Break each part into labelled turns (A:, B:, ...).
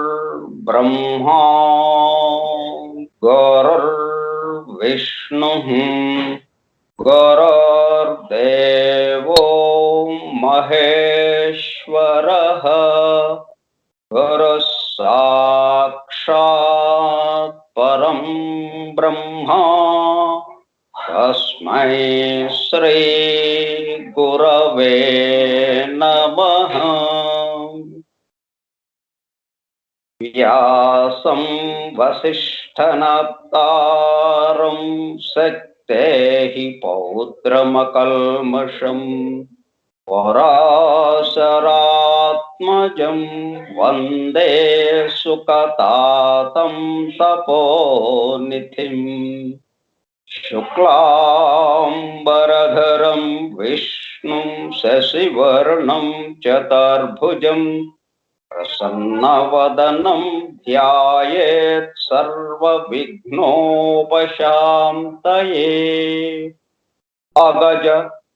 A: गुरुर्ब्रह्मा गुरुर्विष्णुः गुरुर्देवो महेश्वरः गुरुः साक्षात् परं ब्रह्मा तस्मै श्री गुरवे नमः। व्यासं वसिष्ठनप्तारं शक्तेः पौत्रमकल्मषम् पराशरात्मजं वन्दे सुकतातं तपोनिधिम्। शुक्लाम्बरधरं विष्णुं शशिवर्णं चतुर्भुजं प्रसन्नवदनं ध्यायेत् सर्वविघ्नोपशान्तये। अगज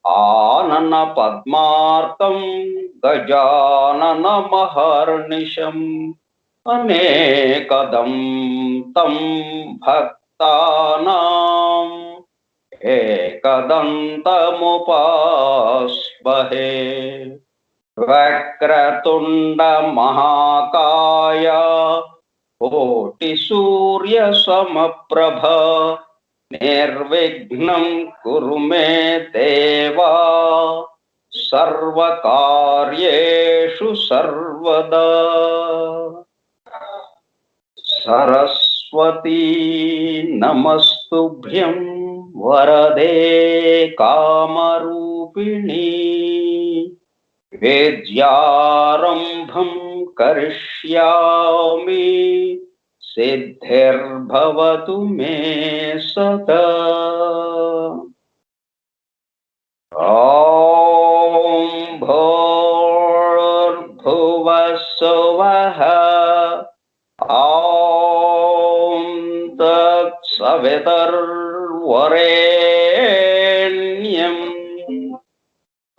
A: आनन पद्मार्कं गजाननमहर्निशम् अनेकदं तं भक्तानाम् एकदन्तमुपास्महे। वक्रतुण्ड महाकाय कोटिसूर्यसमप्रभ निर्विघ्नं कुरु मे देवा सर्वकार्येषु सर्वदा। सरस्वती नमस्तुभ्यं वरदे कामरूपिणी विद्यारम्भं करिष्यामि सिद्धिर्भवतु मे सदा। ॐ भूर्भुवः स्वः ॐ तत्सवितुर्वरेण्यं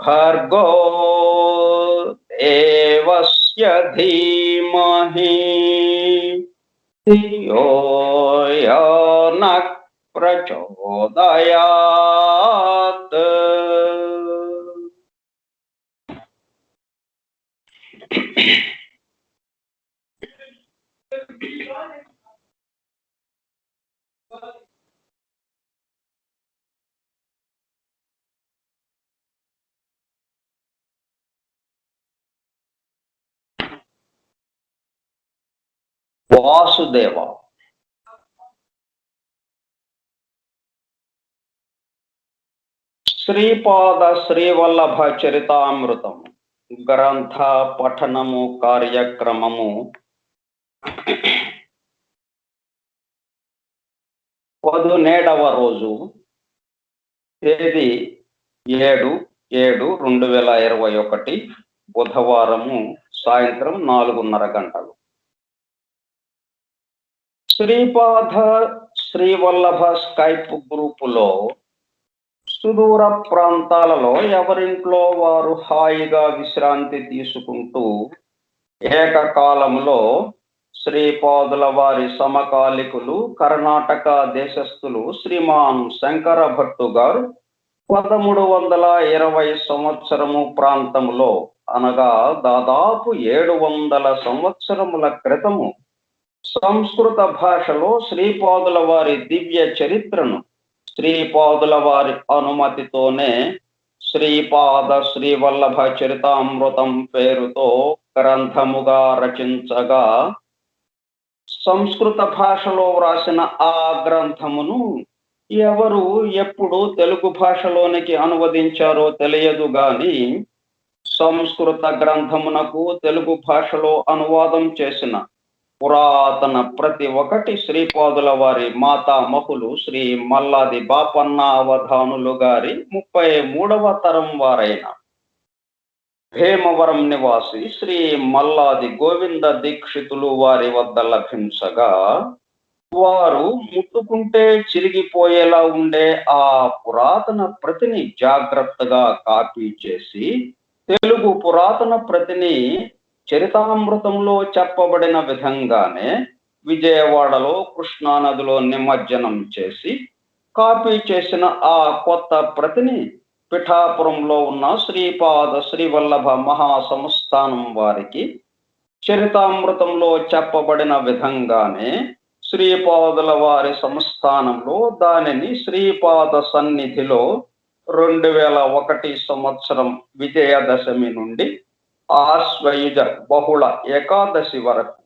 A: भर्गो देवस्य धीमहि धियो यो नः प्रचोदयात्। वासुदेव శ్రీపాద శ్రీవల్లభ చరితామృతం గ్రంథ పఠనము కార్యక్రమము 17వ రోజు, తేదీ 7/7/2021, బుధవారము, సాయంత్రం 4:30 గంటలు. శ్రీపాద శ్రీవల్లభ స్కైప్ గ్రూపులో సుదూర ప్రాంతాలలో ఎవరింట్లో వారు హాయిగా విశ్రాంతి తీసుకుంటూ ఏకకాలంలో శ్రీపాదుల వారి సమకాలికులు కర్ణాటక దేశస్థులు శ్రీమాన్ శంకర భట్టు గారు 1320 సంవత్సరము ప్రాంతంలో, అనగా దాదాపు 700 సంవత్సరముల క్రితము సంస్కృత భాషలో శ్రీపాదుల వారి దివ్య చరిత్రను శ్రీపాదుల వారి అనుమతితోనే శ్రీపాద శ్రీవల్లభ చరితామృతం పేరుతో గ్రంథముగా రచించగా, సంస్కృత భాషలో వ్రాసిన ఆ గ్రంథమును ఎవరు ఎప్పుడు తెలుగు భాషలోనికి అనువదించారో తెలియదు గాని, సంస్కృత గ్రంథమునకు తెలుగు భాషలో అనువాదం చేసిన పురాతన ప్రతి ఒక్కటి శ్రీపాదుల వారి మాతామహులు శ్రీ మల్లాది బాపన్న అవధానులు గారి 33వ తరం వారైన భీమవరం నివాసి శ్రీ మల్లాది గోవింద దీక్షితులు వారి వద్ద లభించగా, వారు ముట్టుకుంటే చిరిగిపోయేలా ఉండే ఆ పురాతన ప్రతిని జాగ్రత్తగా కాపీ చేసి తెలుగు పురాతన ప్రతిని చరితామృతంలో చెప్పబడిన విధంగానే విజయవాడలో కృష్ణానదిలో నిమజ్జనం చేసి కాపీ చేసిన ఆ కొత్త ప్రతిని పిఠాపురంలో ఉన్న శ్రీపాద శ్రీవల్లభ మహాసంస్థానం వారికి చరితామృతంలో చెప్పబడిన విధంగానే శ్రీపాదుల వారి సంస్థానంలో దానిని శ్రీపాద సన్నిధిలో 2001 సంవత్సరం విజయదశమి నుండి ఆశ్వయుజ బహుళ ఏకాదశి వరకు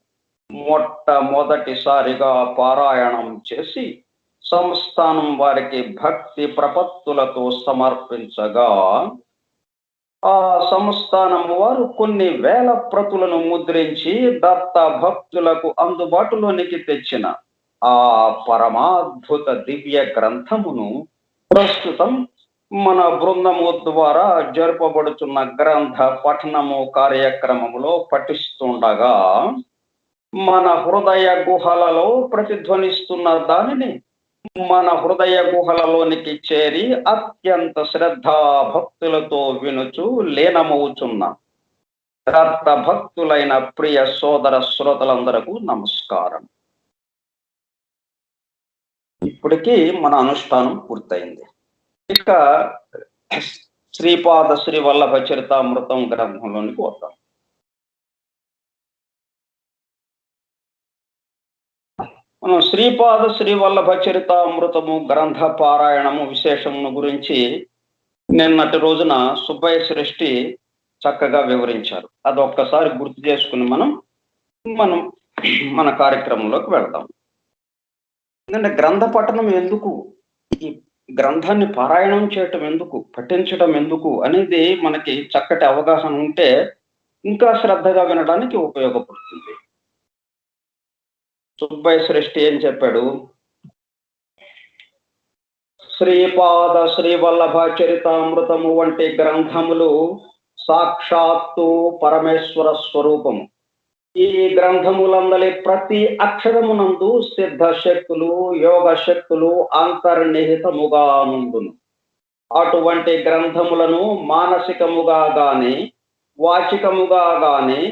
A: మొట్టమొదటిసారిగా పారాయణం చేసి సంస్థానం వారికి భక్తి ప్రపత్తులతో సమర్పించగా, ఆ సంస్థానం వారు కొన్ని వేల ప్రతులను ముద్రించి దత్త భక్తులకు అందుబాటులోనికి తెచ్చిన ఆ పరమాద్భుత దివ్య గ్రంథమును ప్రస్తుతం మన బృందము ద్వారా జరుపబడుతున్న గ్రంథ పఠనము కార్యక్రమములో పఠిస్తుండగా, మన హృదయ గుహలలో ప్రతిధ్వనిస్తున్న దానిని మన హృదయ గుహలలోనికి చేరి అత్యంత శ్రద్ధా భక్తులతో వినుచు లీనమవుతున్న దత్త భక్తులైన ప్రియ సోదర శ్రోతలందరకు నమస్కారం. ఇప్పటికీ మన అనుష్ఠానం పూర్తయింది. ఇక శ్రీపాద శ్రీవల్లభ చరితామృతం గ్రంథంలోనికి వద్దాం. మనం శ్రీపాద శ్రీవల్లభ చరితామృతము గ్రంథ పారాయణము విశేషమును గురించి నిన్నటి రోజున సుబ్బయ్య శ్రేష్ఠి చక్కగా వివరించారు. అది ఒక్కసారి గుర్తు చేసుకుని మనం మన కార్యక్రమంలోకి వెళ్దాం. ఎందుకంటే గ్రంథ పఠనం ఎందుకు, ఈ గ్రంథాన్ని పారాయణం చేయటం ఎందుకు, పఠించడం ఎందుకు అనేది మనకి చక్కటి అవగాహన ఉంటే ఇంకా శ్రద్ధగా వినడానికి ఉపయోగపడుతుంది. సుబ్బయ్య శ్రేష్ఠి ఏం చెప్పాడు? శ్రీపాద శ్రీవల్లభ చరితామృతము వంటి గ్రంథములు సాక్షాత్తు పరమేశ్వర స్వరూపము. ఈ గ్రంథములందలి ప్రతి అక్షరమునందు సిద్ధ శక్తులు, యోగ శక్తులు అంతర్నిహితముగా నుండును. అటువంటి గ్రంథములను మానసికముగా గాని, వాచికముగా గాని,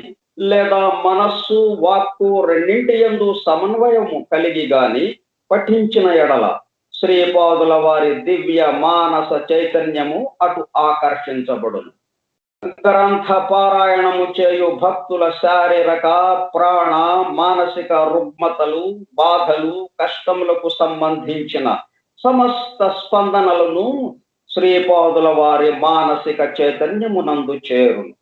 A: లేదా మనస్సు వాక్కు రెండింటి యందు సమన్వయము కలిగి గాని పఠించిన ఎడల శ్రీపాదుల వారి దివ్య మానస చైతన్యము అటు ఆకర్షించబడును. గ్రంథ పారాయణము చేయు భక్తుల శారీరక, ప్రాణ, మానసిక రుగ్మతలు, బాధలు, కష్టములకు సంబంధించిన సమస్త స్పందనలను శ్రీపాదుల వారి మానసిక చైతన్యమునందు చేరును.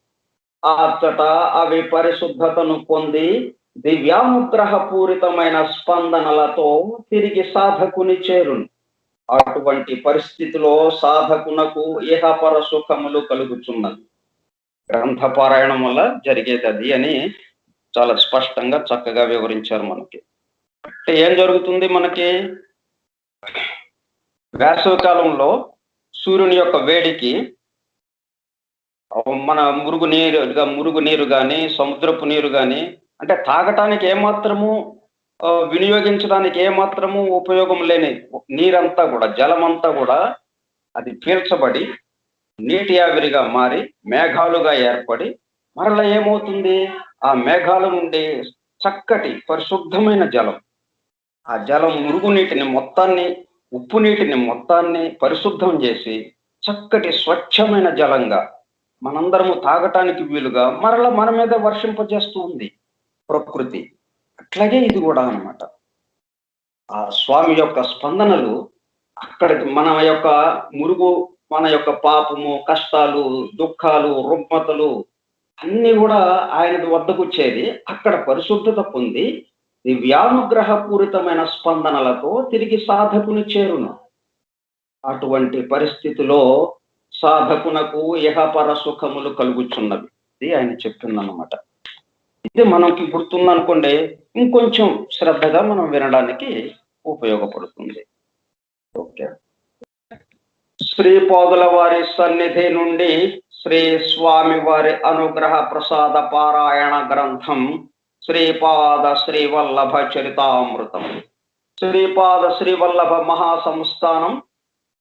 A: అచ్చట అవి పరిశుద్ధతను పొంది దివ్యానుగ్రహ పూరితమైన స్పందనలతో తిరిగి సాధకుని చేరును. అటువంటి పరిస్థితిలో సాధకునకు ఇహపర సుఖములు కలుగుతున్నది. గ్రంథ పారాయణం వల్ల జరిగేది అది అని చాలా స్పష్టంగా చక్కగా వివరించారు మనకి. అంటే ఏం జరుగుతుంది? మనకి వేసవి కాలంలో సూర్యుని యొక్క వేడికి మన మురుగు నీరు కానీ, సముద్రపు నీరు కానీ, అంటే తాగటానికి ఏమాత్రము వినియోగించడానికి ఏమాత్రము ఉపయోగం లేని నీరంతా కూడా, జలమంతా కూడా అది పీల్చబడి నీటి ఆవిరిగా మారి మేఘాలుగా ఏర్పడి మరలా ఏమవుతుంది, ఆ మేఘాల నుండి చక్కటి పరిశుద్ధమైన జలం, ఆ జలం మురుగునీటిని మొత్తాన్ని, ఉప్పు నీటిని మొత్తాన్ని పరిశుద్ధం చేసి చక్కటి స్వచ్ఛమైన జలంగా మనందరము తాగటానికి వీలుగా మరలా మన మీద వర్షింపజేస్తూ ఉంది ప్రకృతి. అట్లాగే ఇది కూడా అన్నమాట. ఆ స్వామి యొక్క స్పందనలు అక్కడికి మన యొక్క మురుగు, మన యొక్క పాపము, కష్టాలు, దుఃఖాలు, రుగ్మతలు అన్ని కూడా ఆయన వద్దకు వచ్చేది. అక్కడ పరిశుద్ధత పొంది దివ్యానుగ్రహ పూరితమైన స్పందనలతో తిరిగి సాధకుని చేరును. అటువంటి పరిస్థితిలో సాధకునకు ఇహపర సుఖములు కలుగుచున్నవి. ఇది ఆయన చెప్తుందన్నమాట. ఇది మనకి గుర్తుందనుకోండి, ఇంకొంచెం శ్రద్ధగా మనం వినడానికి ఉపయోగపడుతుంది. ఓకే. శ్రీపాదుల వారి సన్నిధి నుండి శ్రీ స్వామి వారి అనుగ్రహ ప్రసాద పారాయణ గ్రంథం శ్రీపాద శ్రీవల్లభ చరితామృతం. శ్రీపాద శ్రీవల్లభ మహాసంస్థానం,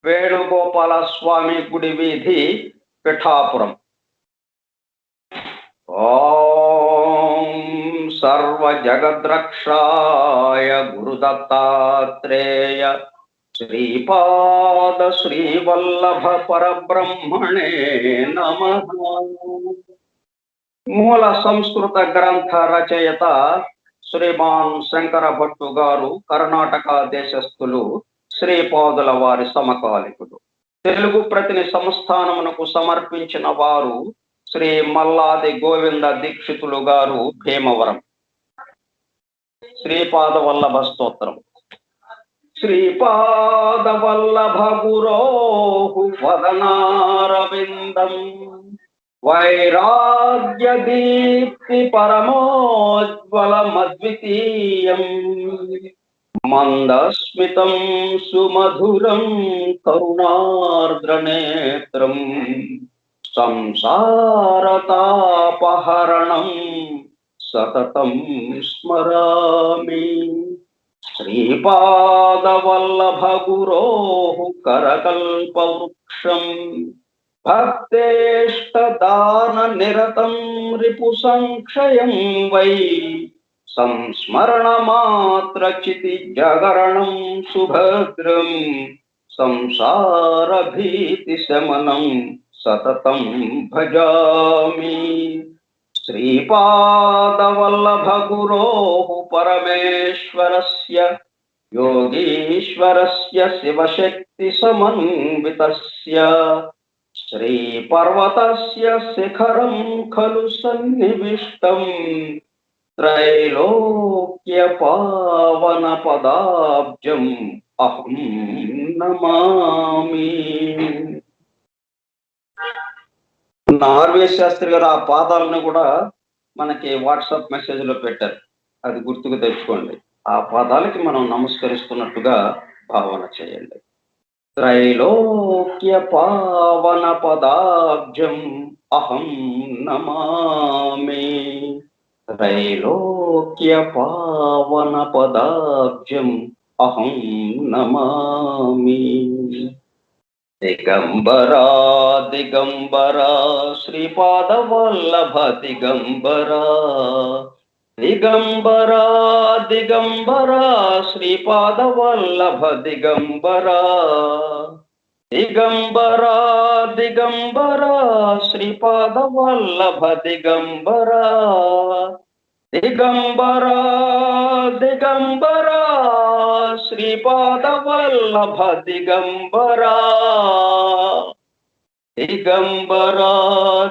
A: వేణుగోపాల స్వామి గుడి వీధి, పిఠాపురం. ఓం సర్వ జగద్రక్షాయ గురుదత్తాత్రేయ శ్రీపాద శ్రీవల్లభ పరబ్రహ్మణే నమః. మూల సంస్కృత గ్రంథ రచయిత శ్రీమాన్ శంకర భట్టు గారు కర్ణాటక దేశస్థులు, శ్రీపాదుల వారి సమకాలికుడు. తెలుగు ప్రతిని సంస్థానమునకు సమర్పించిన వారు శ్రీ మల్లాది గోవింద దీక్షితులు గారు, భీమవరం. శ్రీపాద వల్లభ స్తోత్రం. శ్రీపాద వల్లభ గురోః వదనారవిందం వైరాగ్య దీప్తి పరమోజ్వలమద్వితీయం మందస్మితం సుమధురం కరుణార్ద్రనేత్రం సంసారతాపహరణం సతతం స్మరామి. శ్రీపాదవల్లభ గురోః కరకల్పవృక్షం భక్తేష్టదాన నిరతం రిపు సంక్షయం వై సంస్మరణ మాత్ర చితి జగరణం సుభద్రం సంసార భీతి శమనం సతతం భజామి. శ్రీపాదవల్లభ గురోః పరమేశ్వరస్య యోగీశ్వరస్య శివశక్తి సమన్వితస్య శ్రీపర్వతస్య శిఖరం ఖలు సన్నివిష్టం త్రైలోక్య పావన పదాబ్జం అహం నమామి. నార్వే శాస్త్రి గారు ఆ పాదాలను కూడా మనకి వాట్సాప్ మెసేజ్ లో పెట్టారు, అది గుర్తుకు తెచ్చుకోండి. ఆ పాదాలకి మనం నమస్కరిస్తున్నట్టుగా భావన చేయండి. త్రైలోక్య పావన పదాబ్జం అహం నమామి. త్రైలోక్య పావన పదాబ్జం అహం నమామి. దిగంబరా దిగంబరా శ్రీపాద వల్లభ దిగంబరా దిగంబరా దిగంబరా శ్రీపాద వల్లభ దిగంబరా దిగంబరా దిగంబరా శ్రీపాద వల్లభ దిగంబరా దిగంబరా దిగంబరా శ్రీపాద వల్లభ దిగంబరా దిగంబరా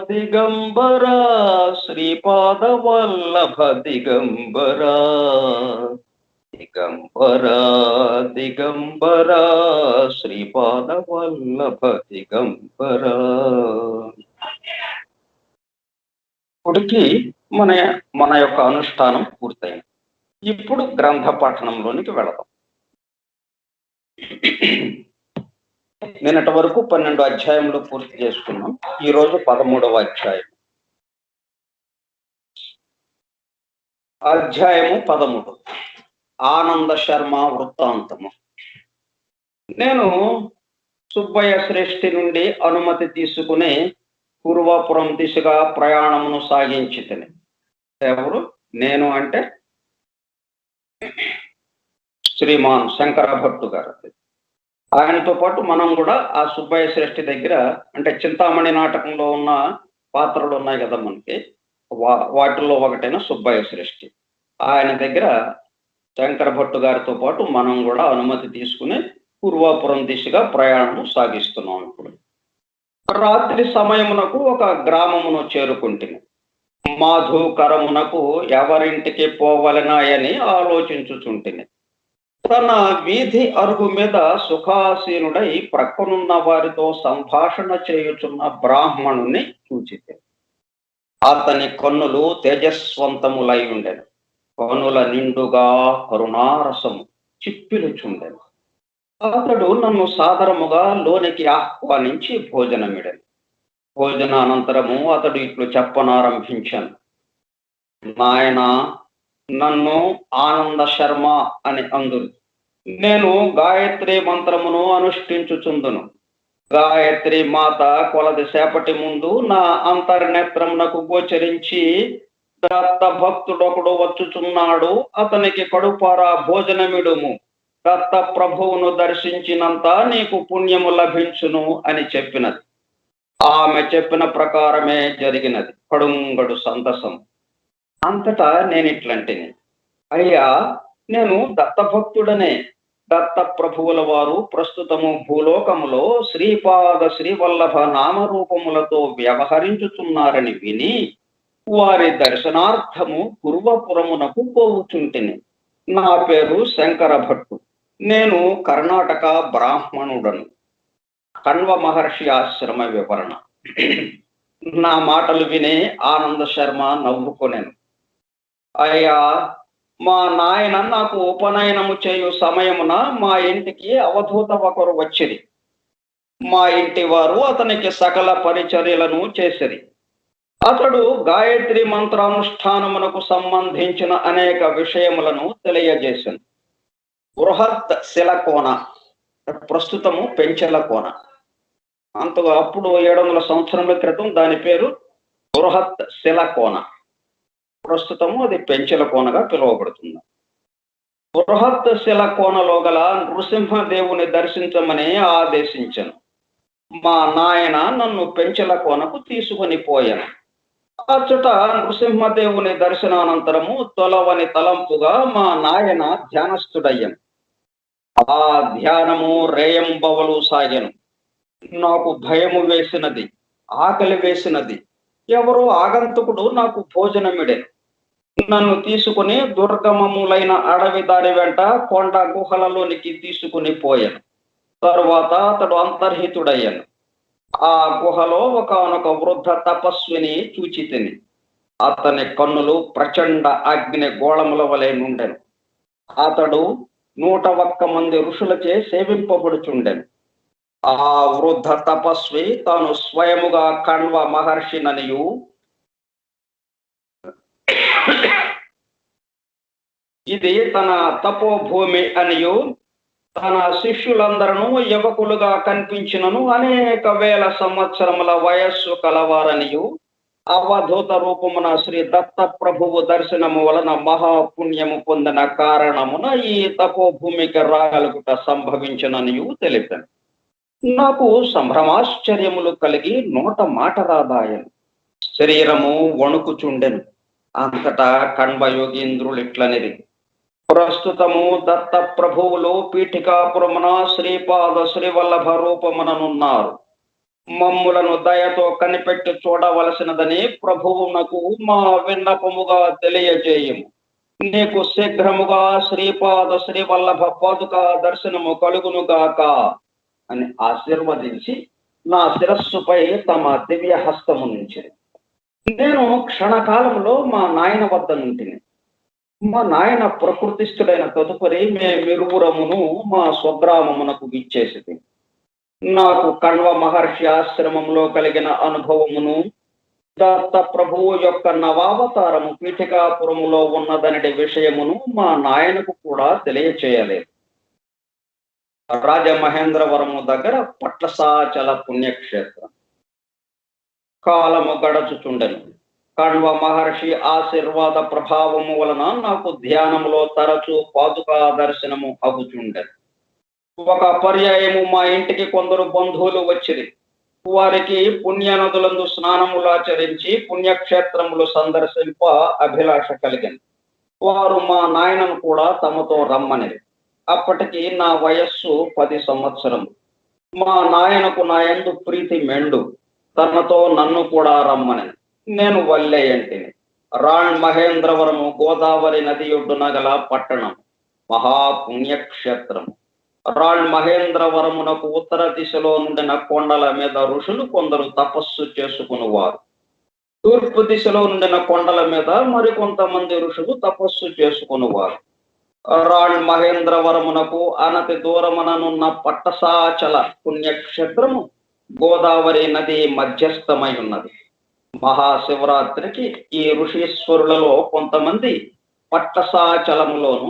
A: దిగంబరా శ్రీపాద వల్లభ దిగంబరా దిగంబరా దిగంబరా శ్రీపాద వల్లభ దిగంబరా. ఇప్పటికి మన యొక్క అనుష్ఠానం పూర్తయింది. ఇప్పుడు గ్రంథ పఠనంలోనికి వెళదాం. నిన్నటి వరకు 12 అధ్యాయములు పూర్తి చేసుకున్నాం. ఈరోజు 13వ అధ్యాయం. అధ్యాయము 13, ఆనంద శర్మ వృత్తాంతము. నేను సుబ్బయ్య శ్రేష్ఠి నుండి అనుమతి తీసుకుని పూర్వాపురం దిశగా ప్రయాణమును సాగించితిని. ఎవరు? నేను అంటే శ్రీమాన్ శంకర భట్టు గారు. ఆయనతో పాటు మనం కూడా ఆ సుబ్బయ్య శ్రేష్ఠి దగ్గర, అంటే చింతామణి నాటకంలో ఉన్న పాత్రలు ఉన్నాయి కదా మనకి, వాటిల్లో ఒకటైన సుబ్బయ్య శ్రేష్ఠి, ఆయన దగ్గర శంకర భట్టు గారితో పాటు మనం కూడా అనుమతి తీసుకుని పూర్వాపురం దిశగా ప్రయాణం సాగిస్తున్నాం. ఇప్పుడు రాత్రి సమయమునకు ఒక గ్రామమును చేరుకుంటుంది. మాధుకరమునకు ఎవరింటికి పోవలనాయని ఆలోచించుచుంటిని. తన వీధి అరుగు మీద సుఖాసీనుడై ప్రక్కనున్న వారితో సంభాషణ చేయుచున్న బ్రాహ్మణుని చూచితే అతని కన్నులు తేజస్వంతములై ఉండెను. కనుల నిండుగా కరుణారసము చిప్పిలుచుండెను. అతడు నన్ను సాదరముగా లోనికి ఆహ్వానించి భోజనమిడెను. భోజనానంతరము అతడు ఇట్లు చెప్పనారంభించాను. నాయన, నన్ను ఆనంద శర్మ అని అందురు. నేను గాయత్రి మంత్రమును అనుష్ఠించుచుందును. గాయత్రి మాత కొలది సేపటి ముందు నా అంతర్నేత్రమునకు గోచరించి, దత్త భక్తుడొకడు వచ్చుచున్నాడు, అతనికి కడుపారా భోజనమిడుము, దత్త ప్రభువును దర్శించినంత నీకు పుణ్యము లభించును అని చెప్పినది. ఆమె చెప్పిన ప్రకారమే జరిగినది. కడుంగడు సంతసం. అంతటా నేనిట్లంటిని, అయ్యా, నేను దత్తభక్తుడనే. దత్త ప్రభువుల వారు ప్రస్తుతము భూలోకములో శ్రీపాద శ్రీవల్లభ నామరూపములతో వ్యవహరించుచున్నారని విని వారి దర్శనార్థము పూర్వపురమునకు పోవుచుంటిని. నా పేరు శంకర భట్టు. నేను కర్ణాటక బ్రాహ్మణుడను. కణ్వ మహర్షి ఆశ్రమ వివరణ. నా మాటలు విని ఆనంద శర్మ నవ్వుకొనెను. అయ్యా, మా నాయన నాకు ఉపనయనము చేయు సమయమున మా ఇంటికి అవధూత ఒకరు వచ్చిరి. మా ఇంటి వారు అతనికి సకల పరిచర్యలను చేసిరి. అతడు గాయత్రి మంత్రానుష్ఠానమునకు సంబంధించిన అనేక విషయములను తెలియజేశాను. బృహత్ శిలకోన, ప్రస్తుతము పెంచెల కోన. అంతగా అప్పుడు 700 సంవత్సరముల క్రితం దాని పేరు బృహత్ శిలకోన. ప్రస్తుతము అది పెంచెల కోనగా పిలువబడుతుంది. బృహత్ శిలకోనలో గల నృసింహదేవుని దర్శించమని ఆదేశించను. మా నాయన నన్ను పెంచెల కోనకు తీసుకొని పోయాను. అచ్చట నృసింహదేవుని దర్శనానంతరము తొలవని తలంపుగా మా నాయన ధ్యానస్థుడయ్యను. ఆ ధ్యానము రేయంబవలు సాగెను. నాకు భయము వేసినది, ఆకలి వేసినది. ఎవరో ఆగంతుకుడు నాకు భోజనమిడెను. నన్ను తీసుకుని దుర్గమములైన అడవి దారి వెంట కొండ గుహలలోనికి తీసుకుని పోయాను. తరువాత అతడు అంతర్హితుడయ్యాను. ఆ గుహలో ఒకనొక వృద్ధ తపస్విని చూచితిని. అతని కన్నులు ప్రచండ అగ్ని గోళముల వలె నుండెను. అతడు 101 మంది ఋషులచే సేవింపబడుచుండెను. ఆ వృద్ధ తపస్వి తాను స్వయముగా కణ్వ మహర్షిననియు, ఇది తన తపోభూమి అనియు, తన శిష్యులందరూ యువకులుగా కనిపించినను అనేక వేల సంవత్సరముల వయస్సు కలవారనియు, అవధూత రూపమున శ్రీ దత్త ప్రభువు దర్శనము వలన మహాపుణ్యము పొందిన కారణమున ఈ తపోభూమికి రాగలుగుట సంభవించిననియు తెలిపాను. నాకు సంభ్రమాశ్చర్యములు కలిగి నోట మాట రాదాయను. శరీరము వణుకుచుండెను. అంతటా కణ్వయోగీంద్రులు ఇట్లనిది, ప్రస్తుతము దత్త ప్రభువులు పీఠికాపురమున శ్రీపాద శ్రీవల్లభ రూపముననున్నారు. మమ్ములను దయతో కనిపెట్టి చూడవలసినదని ప్రభువునకు మా విన్నపముగా తెలియజేయము. నీకు శీఘ్రముగా శ్రీపాద శ్రీవల్లభ పాదుక దర్శనము కలుగునుగాక అని ఆశీర్వదించి నా శిరస్సుపై తమ దివ్య హస్తము నుంచి నేను క్షణకాలంలో మా నాయన వద్ద నుంటిని. మా నాయన ప్రకృతిస్థుడైన తదుపరి మేమిరువురమును మా స్వగ్రామమునకు విచ్చేసింది. నాకు కణ్వ మహర్షి ఆశ్రమంలో కలిగిన అనుభవమును, దత్త ప్రభువు యొక్క నవావతారము పీఠికాపురములో ఉన్నదనటి విషయమును మా నాయనకు కూడా తెలియచేయలేదు. రాజమహేంద్రవరము దగ్గర పట్లసాచల పుణ్యక్షేత్రం. కాలము గడచుచుండెను. కణ్వ మహర్షి ఆశీర్వాద ప్రభావము వలన నాకు ధ్యానములో తరచూ పాదుకా దర్శనము అగుచుండెను. ఒక పర్యాయము మా ఇంటికి కొందరు బంధువులు వచ్చిరి. వారికి పుణ్యనదులందు స్నానములాచరించి పుణ్యక్షేత్రములు సందర్శింప అభిలాష కలిగింది. వారు మా నాయనను కూడా తమతో రమ్మనిది. అప్పటికి నా వయస్సు 10 సంవత్సరము. మా నాయనకు నా యందు ప్రీతి మెండు. తనతో నన్ను కూడా రమ్మని నేను వల్లేయంటిని. రాణ్ మహేంద్రవరము గోదావరి నది ఒడ్డున గల పట్టణం, మహాపుణ్యక్షేత్రము. రాణ్ మహేంద్రవరమునకు ఉత్తర దిశలో నుండిన కొండల మీద ఋషులు కొందరు తపస్సు చేసుకునేవారు. తూర్పు దిశలో నుండిన కొండల మీద మరికొంతమంది ఋషులు తపస్సు చేసుకునేవారు. రాణ్ మహేంద్రవరమునకు అనతి దూరముననున్న పట్టసాచల పుణ్యక్షేత్రము గోదావరి నది మధ్యస్థమై ఉన్నది. మహాశివరాత్రికి ఈ ఋషీశ్వరులలో కొంతమంది పట్టసాచలములోను,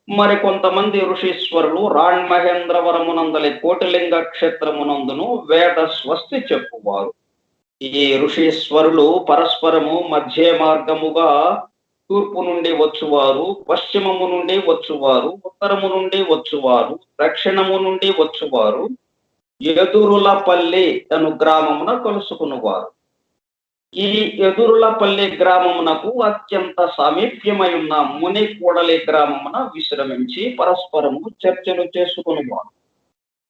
A: మరికొంతమంది ఋషీశ్వరులు రాణ్ మహేంద్రవరమునందలి కోటిలింగ క్షేత్రమునందును వేద స్వస్తి చెప్పువారు. ఈ ఋషీశ్వరులు పరస్పరము మధ్య మార్గముగా తూర్పు నుండి వచ్చువారు, పశ్చిమము నుండి వచ్చువారు, ఉత్తరము నుండి వచ్చువారు, దక్షిణము నుండి వచ్చువారు ఎదురులపల్లి అను గ్రామమున కలుసుకునేవారు. ఈ ఎదురులపల్లి గ్రామమునకు అత్యంత సమీప్యమై ఉన్న ముని కూడలి గ్రామమున విశ్రమించి పరస్పరము చర్చలు చేసుకునేవారు.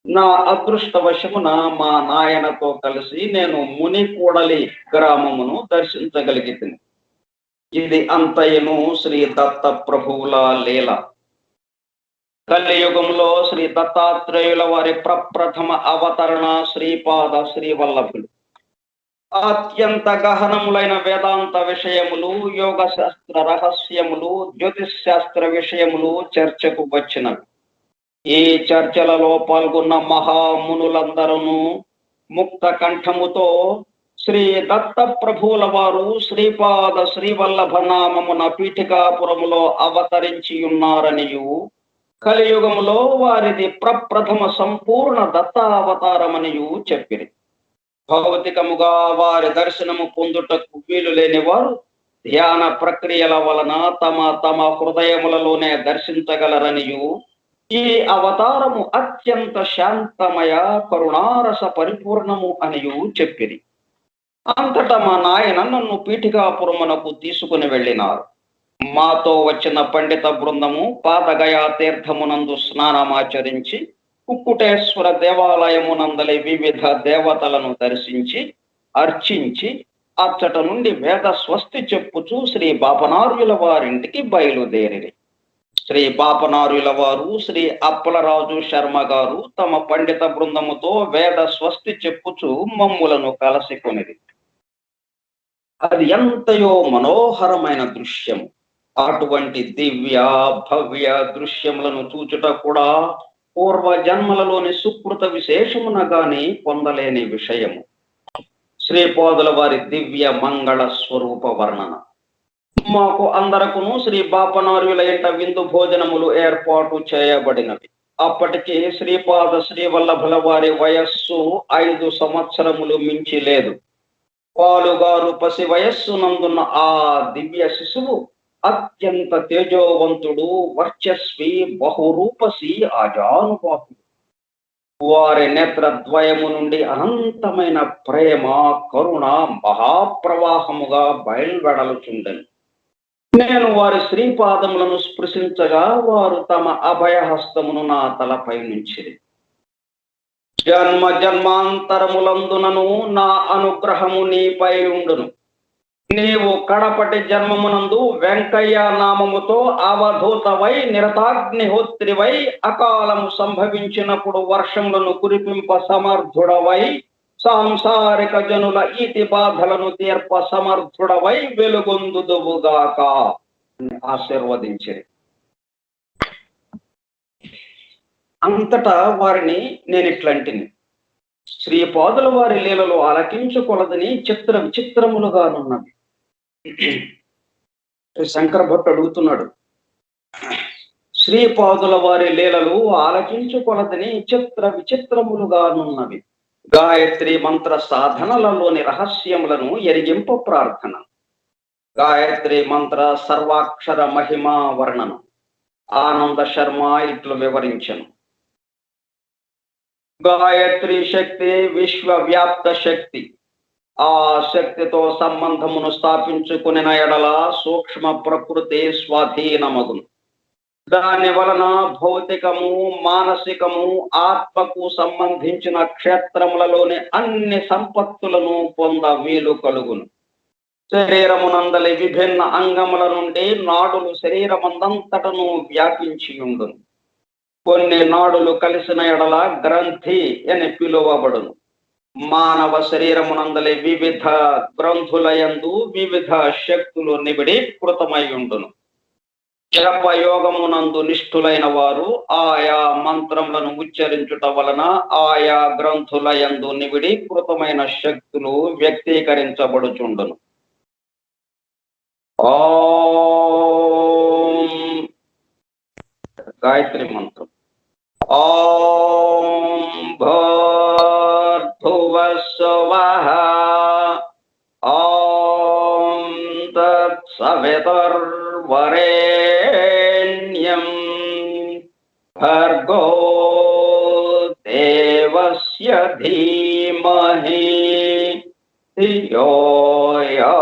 A: నా అదృష్టవశమున మా నాయనతో కలిసి నేను ముని కూడలి గ్రామమును దర్శించగలిగితిని. ఇది అంతయును శ్రీ దత్త ప్రభువుల లీల. కలియుగంలో శ్రీ దత్తాత్రేయుల వారి ప్రప్రథమ అవతరణ శ్రీపాద శ్రీవల్లభులు. అత్యంత గహనములైన వేదాంత విషయములు, యోగ శాస్త్ర రహస్యములు, జ్యోతిష్ శాస్త్ర విషయములు చర్చకు వచ్చినవి. ఈ చర్చలలో పాల్గొన్న మహామునులందరూ ముక్త కంఠముతో శ్రీ దత్త ప్రభువుల వారు శ్రీపాద శ్రీవల్లభ నామమున పీఠికాపురములో అవతరించి ఉన్నారనియు, కలియుగములో వారిది ప్రప్రథమ సంపూర్ణ దత్తావతారమనియు చెప్పిరి. భౌతికముగా వారి దర్శనము పొందుటకు వీలు లేని వారు ధ్యాన ప్రక్రియల వలన తమ తమ హృదయములలోనే దర్శించగలరనియు, ఈ అవతారము అత్యంత శాంతమయ కరుణారస పరిపూర్ణము అనియు చెప్పిరి. అంతటా మా నాయన నన్ను పీఠికాపురమునకు తీసుకుని వెళ్ళినారు. మాతో వచ్చిన పండిత బృందము పాదగయా తీర్థమునందు స్నానమాచరించి కుక్కుటేశ్వర దేవాలయమునందలి వివిధ దేవతలను దర్శించి అర్చించి అచ్చట నుండి వేద స్వస్తి చెప్పుచూ శ్రీ బాపనార్యుల వారింటికి బయలుదేరిరి. శ్రీ బాపనార్యుల వారు శ్రీ అప్పలరాజు శర్మ గారు తమ పండిత బృందముతో వేద స్వస్తి చెప్పుచూ మమ్ములను కలసికొనిది. అది ఎంతయో మనోహరమైన దృశ్యము. అటువంటి దివ్య భవ్య దృశ్యములను చూచుట కూడా పూర్వ జన్మలలోని సుకృత విశేషమున గాని పొందలేని విషయము. శ్రీపాదుల వారి దివ్య మంగళ స్వరూప వర్ణన. మాకు అందరకును శ్రీ బాపనార్యుల ఇంట విందు భోజనములు ఏర్పాటు చేయబడినవి. అప్పటికి శ్రీపాద శ్రీవల్లభుల వారి వయస్సు 5 సంవత్సరములు మించి లేదు. పాలుగారు పసి వయస్సు నందున్న ఆ దివ్య శిశువు అత్యంత తేజోవంతుడు, వర్చస్వి, బహురూపసి ఆజానుబాహుడు. వారి నేత్రద్వయము నుండి అనంతమైన ప్రేమ కరుణ మహాప్రవాహముగా బయల్వెడలుచుండెను. నేను వారి శ్రీపాదములను స్పృశించగా వారు తమ అభయహస్తమును నా తలపై నుంచిరి. జన్మ జన్మాంతరములందునను నా అనుగ్రహము నీపై ఉండును. నీవు కడపటి జన్మమునందు వెంకయ్య నామముతో అవధూతవై నిరతాగ్నిహోత్రివై అకాలము సంభవించినప్పుడు వర్షములను కురిపింప సమర్థుడవై సాంసారిక జనుల ఈతి బాధలను తీర్ప సమర్థుడవై వెలుగొందుదువుగాక. ఆశీర్వదించిరి. అంతటా వారిని నేను ఇట్లంటిని, శ్రీపాదుల వారి లీలలు ఆలకించుకొలదని చిత్ర విచిత్రములుగానున్నవి. శంకర భట్టు అడుగుతున్నాడు, శ్రీపాదుల వారి లీలలు ఆలకించుకొలదని చిత్ర విచిత్రములుగానున్నవి. గాయత్రి మంత్ర సాధనలలోని రహస్యములను ఎరిగింపు ప్రార్థన. గాయత్రి మంత్ర సర్వాక్షర మహిమా వర్ణనం. ఆనంద శర్మ ఇట్లు వివరించను. గాయత్రి శక్తి విశ్వవ్యాప్త శక్తి. ఆ శక్తితో సంబంధమును స్థాపించుకుని ఎడల సూక్ష్మ ప్రకృతి స్వాధీనమగును. దాని వలన భౌతికము, మానసికము, ఆత్మకు సంబంధించిన క్షేత్రములలోని అన్ని సంపత్తులను పొంద వీలు కలుగును. శరీరమునందలి విభిన్న అంగముల నుండి నాడులు శరీరమందంతటను వ్యాపించి ఉండును. కొన్ని నాడులు కలిసిన ఎడల గ్రంథి అని పిలువబడును. మానవ శరీరమునందలి వివిధ గ్రంథులయందు వివిధ శక్తులు నిబిడీకృతమై ఉండును. జపయోగమునందు నిష్ఠులైన వారు ఆయా మంత్రములను ఉచ్చరించుట వలన ఆయా గ్రంథులయందు నిబిడీకృతమైన శక్తులు వ్యక్తీకరించబడుచుండును. ఓం గాయత్రి మంత్రం. ఓం భూర్భువస్సువః ఓం తత్సవితుర్వరేణ్యం భర్గో దేవస్య ధీమహి ధియో యో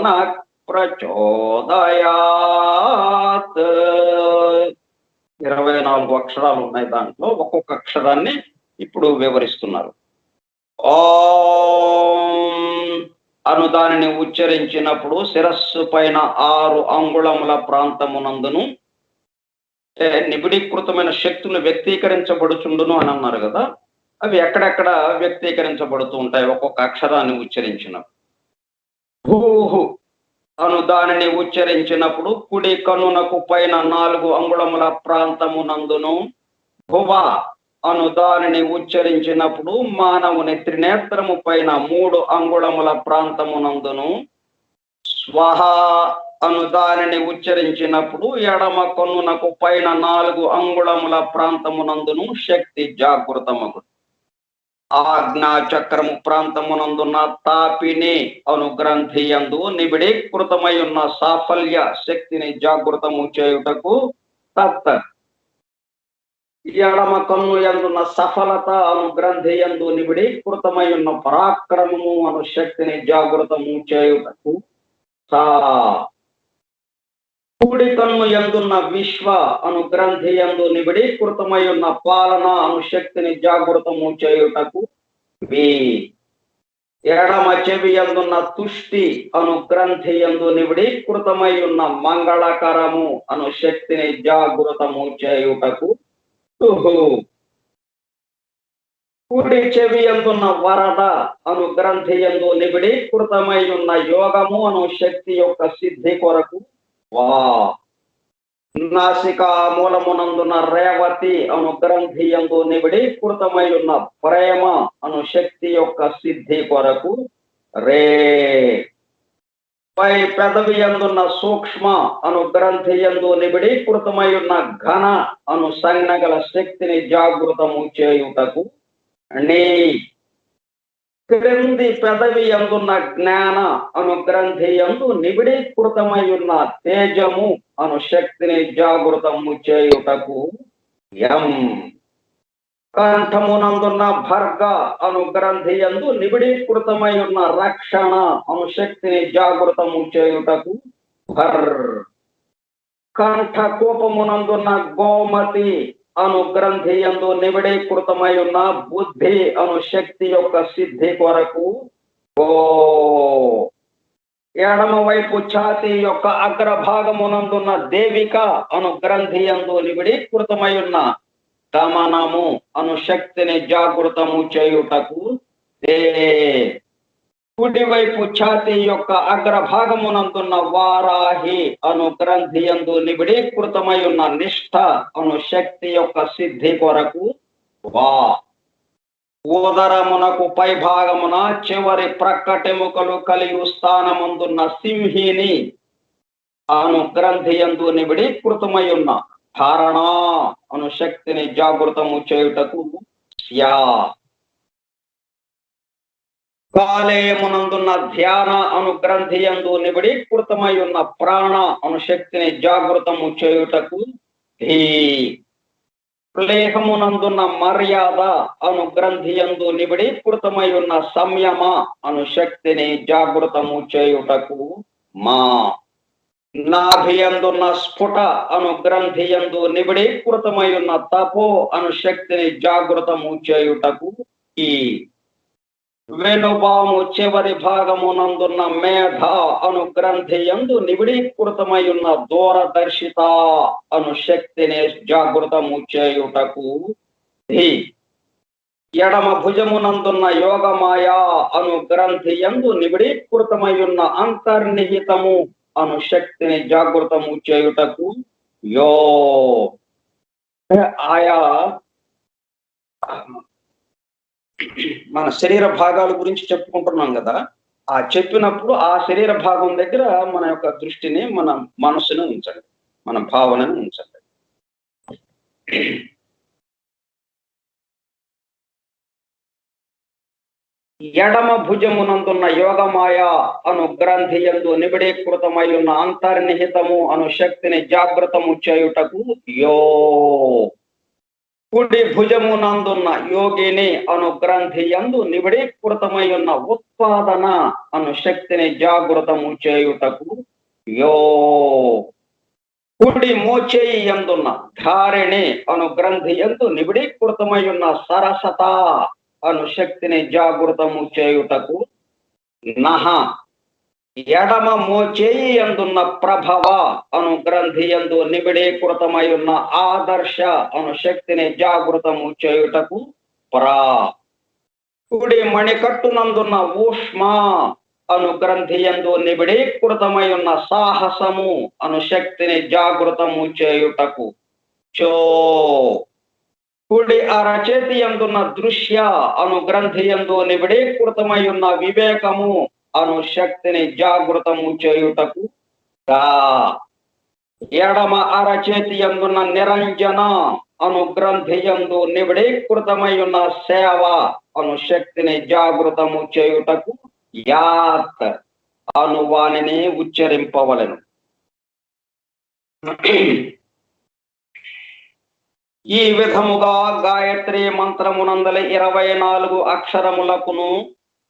A: నః ప్రచోదయాత్. 24 అక్షరాలు ఉన్నాయి దాంట్లో. ఒక్కొక్క అక్షరాన్ని ఇప్పుడు వివరిస్తున్నారు. ఓం అను దానిని ఉచ్చరించినప్పుడు శిరస్సు పైన 6 అంగుళముల ప్రాంతమునందును నిబిడీకృతమైన శక్తులు వ్యక్తీకరించబడుచుండును అని అన్నారు కదా. అవి ఎక్కడెక్కడ వ్యక్తీకరించబడుతూ ఉంటాయి ఒక్కొక్క అక్షరాన్ని ఉచ్చరించిన. భూహు అను దానిని ఉచ్చరించినప్పుడు కుడి కనునకు పైన 4 అంగుళముల ప్రాంతమునందును, భువ అను దానిని ఉచ్చరించినప్పుడు మానవుని త్రినేత్రము పైన 3 అంగుళముల ప్రాంతమునందును, స్వహ అను దానిని ఉచ్చరించినప్పుడు ఎడమ కన్నునకు పైన 4 అంగుళముల ప్రాంతమునందును శక్తి జాగృతమగు. ఆజ్ఞా చక్రము ప్రాంతమునందున్న తాపిని అను గ్రంథి యందు నిబిడీకృతమై ఉన్న సాఫల్య శక్తిని జాగృతము చేయుటకు తత్. ఎడమ కన్ను యందున్న సఫలత అను గ్రంథి యందు నిబిడీకృతమై ఉన్న పరాక్రమము అను శక్తిని జాగృతము చేయుటకు సా. కుడి కన్ను యందున్న విశ్వ అను గ్రంథి యందు నిబిడీకృతమై ఉన్న పాలన అను శక్తిని జాగృతము చేయుటకు వి. ఎడమ చెవి యందున్న తుష్టి అను గ్రంథి యందు నిబిడీకృతమై ఉన్న మంగళకరము అను శక్తిని జాగృతము చేయుటకు తుహు. కుడి చెవి యందున్న వరద అను గ్రంథి యందు నిబిడీకృతమై ఉన్న యోగము అను శక్తి యొక్క సిద్ధి కొరకు వా. నాసికా మూలమునందున రేవతి అను గ్రంథి యందు నిబిడీకృతమై ఉన్న ప్రేమ అను శక్తి యొక్క సిద్ధి కొరకు రే. పై పెదవి యందున్న సూక్ష్మ అను గ్రంథి యందు నిబిడీకృతమై ఉన్న ఘన అను సంజ్ఞగల శక్తిని జాగృతము చేయుటకు నీ. క్రింది పెదవి యందున్న జ్ఞాన అను గ్రంథి యందు నిబిడీకృతమై ఉన్న తేజము అను శక్తిని జాగృతము చేయుటకు యం. కంఠమునందున్న భర్గ అను గ్రంథి యందు నిబిడీకృతమై ఉన్న రక్షణ అను శక్తిని జాగృతము చేయుటకు భర్. కంఠ కోపమునందున్న గోమతి అను గ్రంథి యందు నిబిడీకృతమై ఉన్న బుద్ధి అను శక్తి యొక్క సిద్ధి కొరకు గో. ఎడమ వైపు ఛాతి యొక్క అగ్రభాగమునందున్న దేవిక అను గ్రంథి యందు నిబిడీకృతమై ఉన్న దమనము అను శక్తిని జాగృతము చేయుటకు దే. కుడివైపు ఛాతీ యొక్క అగ్రభాగమునందున్న వారాహి అను గ్రంథి యందు నిబిడీకృతమై ఉన్న నిష్ఠ అను శక్తి యొక్క సిద్ధి కొరకు వా ఉదరమునకు పై భాగమున చివరి ప్రక్కటెముకలు కలిగి స్థానమందున్న సింహిని అను గ్రంథి యందు నిబిడీకృతమై ఉన్న ధారణ అను శక్తిని జాగృతము చేయుటకు స్యా కాలేయమునందున్న ధ్యాన అను గ్రంథి యందు నిబిడీకృతమై ఉన్న ప్రాణ అను శక్తిని జాగృతము చేయుటకు ధీ లేహమునందున్న మర్యాద అను గ్రంథి యందు నిబిడీకృతమై ఉన్న సంయమ అను శక్తిని జాగృతము చేయుటకు మా నాభియందున్న స్ఫుట అను గ్రంథి యందు నిబిడీకృతమై ఉన్న తపో అను శక్తిని జాగృతము చేయుటకు ఈ వెనుబాము చివరి భాగమునందున్న మేధ అను గ్రంథి యందు నిబిడీకృతమై ఉన్న దూరదర్శిత అను శక్తిని జాగృతము చేయుటకు ధీ ఎడమ భుజమునందున్న యోగమాయ అను గ్రంథి యందు నిబిడీకృతమై ఉన్న అంతర్నిహితము అను శక్తిని జాగృతము చేయుటకు యో ఆయా మన శరీర భాగాల గురించి చెప్పుకుంటున్నాం కదా. ఆ చెప్పినప్పుడు ఆ శరీర భాగం దగ్గర మన యొక్క దృష్టిని, మన మనసును ఉంచండి, మన భావనను ఉంచండి. ఎడమ భుజమునందున్న యోగమాయ అను గ్రంథి యందు నిబిడీకృతమై ఉన్న అంతర్నిహితము అను శక్తిని జాగృతము చేయుటకు యో కుడి భుజమునందున్న యోగిని అను గ్రంథి యందు నిబిడీకృతమై ఉన్న ఉత్పాదన అను శక్తిని జాగృతము చేయుటకు యో కుడి మోచేయి యందున్న ధారిణి అను గ్రంథి యందు నిబిడీకృతమై ఉన్న సరసత అను శక్తిని జాగృతము చేయుటకు నహ ఎడమ మోచేయి యందున్న ప్రభవ అను గ్రంథి యందు నిబిడీకృతమై ఉన్న ఆదర్శ అను శక్తిని జాగృతము చేయుటకు ప్రా కుడి మణికట్టునందున్న ఊష్మ అను గ్రంథి యందు నిబిడీకృతమై ఉన్న సాహసము అను శక్తిని జాగృతము చేయుటకు చో కుడి అరచేతి యందున్న దృశ్య అను గ్రంథి యందు నిబిడీకృతమై ఉన్న వివేకము అను శక్తిని జాగృతము చేయుటకు గా ఎడమ అరచేతి యందున్న నిరంజన అను గ్రంథి యందు నిబిడీకృతమై ఉన్న సేవ అను శక్తిని జాగృతము చేయుటకు యాత్ అను వానిని ఉచ్చరింపవలెను. ఈ విధముగా గాయత్రి మంత్రమునందలి 24 అక్షరములకును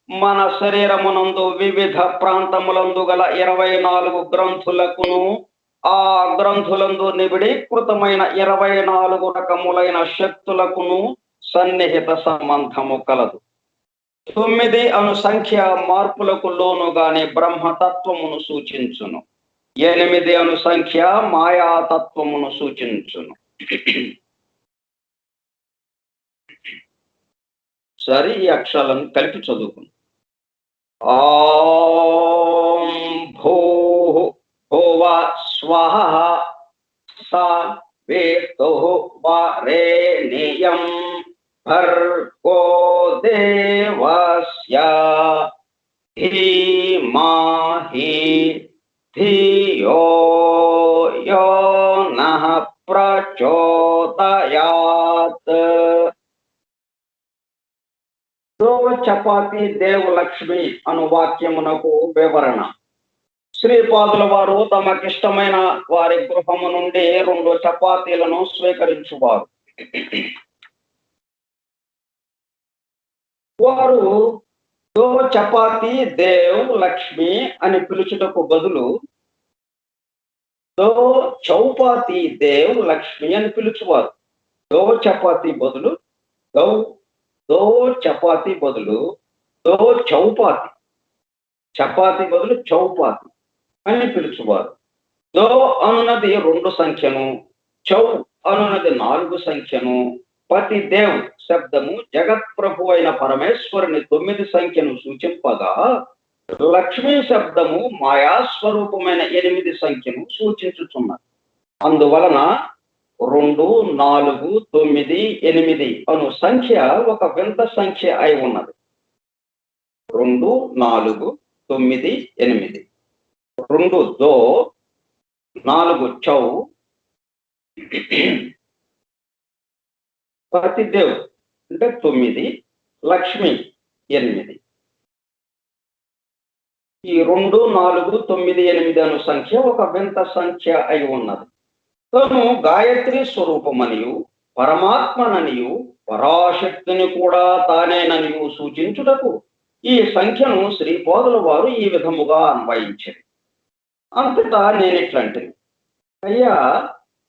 A: మన శరీరమునందు వివిధ ప్రాంతములందు గల 24 గ్రంథులకును ఆ గ్రంథులందు నిబిడీకృతమైన 24 రకములైన శక్తులకును సన్నిహిత సంబంధము కలదు. 9 అను సంఖ్య మార్పులకు లోనుగానే బ్రహ్మతత్వమును సూచించును. 8 అను సంఖ్య మాయాతత్వమును సూచించును. సరే, ఈ అక్షరాలను కలిపి చదువుకుందాం. ఓం భూః భువ స్వః సవితుః వరేణ్యం భర్గో దేవస్య ధీమహి ధియో యో నః ప్రచోదయాత్. చపాతి దేవు లక్ష్మి అను వాక్యమునకు వివరణ. శ్రీపాదుల వారు తమకిష్టమైన వారి గృహము నుండి 2 చపాతీలను స్వీకరించువారు. వారు దో చపాతి దేవ్ లక్ష్మి అని పిలుచుటకు బదులు దో చౌపాతి దేవ్ లక్ష్మి అని పిలుచువారు. దో చపాతి బదులు దో చపాతి బదులు దో చౌపాతి, చపాతి బదులు చౌపాతి అని పిలుచువారు. దో అనున్నది 2 సంఖ్యను, చౌ అనున్నది 4 సంఖ్యను, పతి దేవ్ శబ్దము జగత్ ప్రభు అయిన పరమేశ్వరుని 9 సంఖ్యను సూచింపగా లక్ష్మీ శబ్దము మాయాస్వరూపమైన 8 సంఖ్యను సూచించుచున్నది. అందువలన 2, 4, 9, 8 అను సంఖ్య ఒక వింత సంఖ్య అయి ఉన్నది. 2, 4, 9, 8. 2 దో, 4 చౌ, పతిదేవ్ అంటే 9, లక్ష్మి 8. ఈ 2, 4, 9, 8 అను సంఖ్య ఒక వింత సంఖ్య అయి ఉన్నది. తను గాయత్రి స్వరూపమనియు పరమాత్మననియు పరాశక్తిని కూడా తానేననియు సూచించుటకు ఈ సంఖ్యను శ్రీపాదుల వారు ఈ విధముగా అన్వయించారు. అంతటా నేనిట్లంటిని, అయ్యా,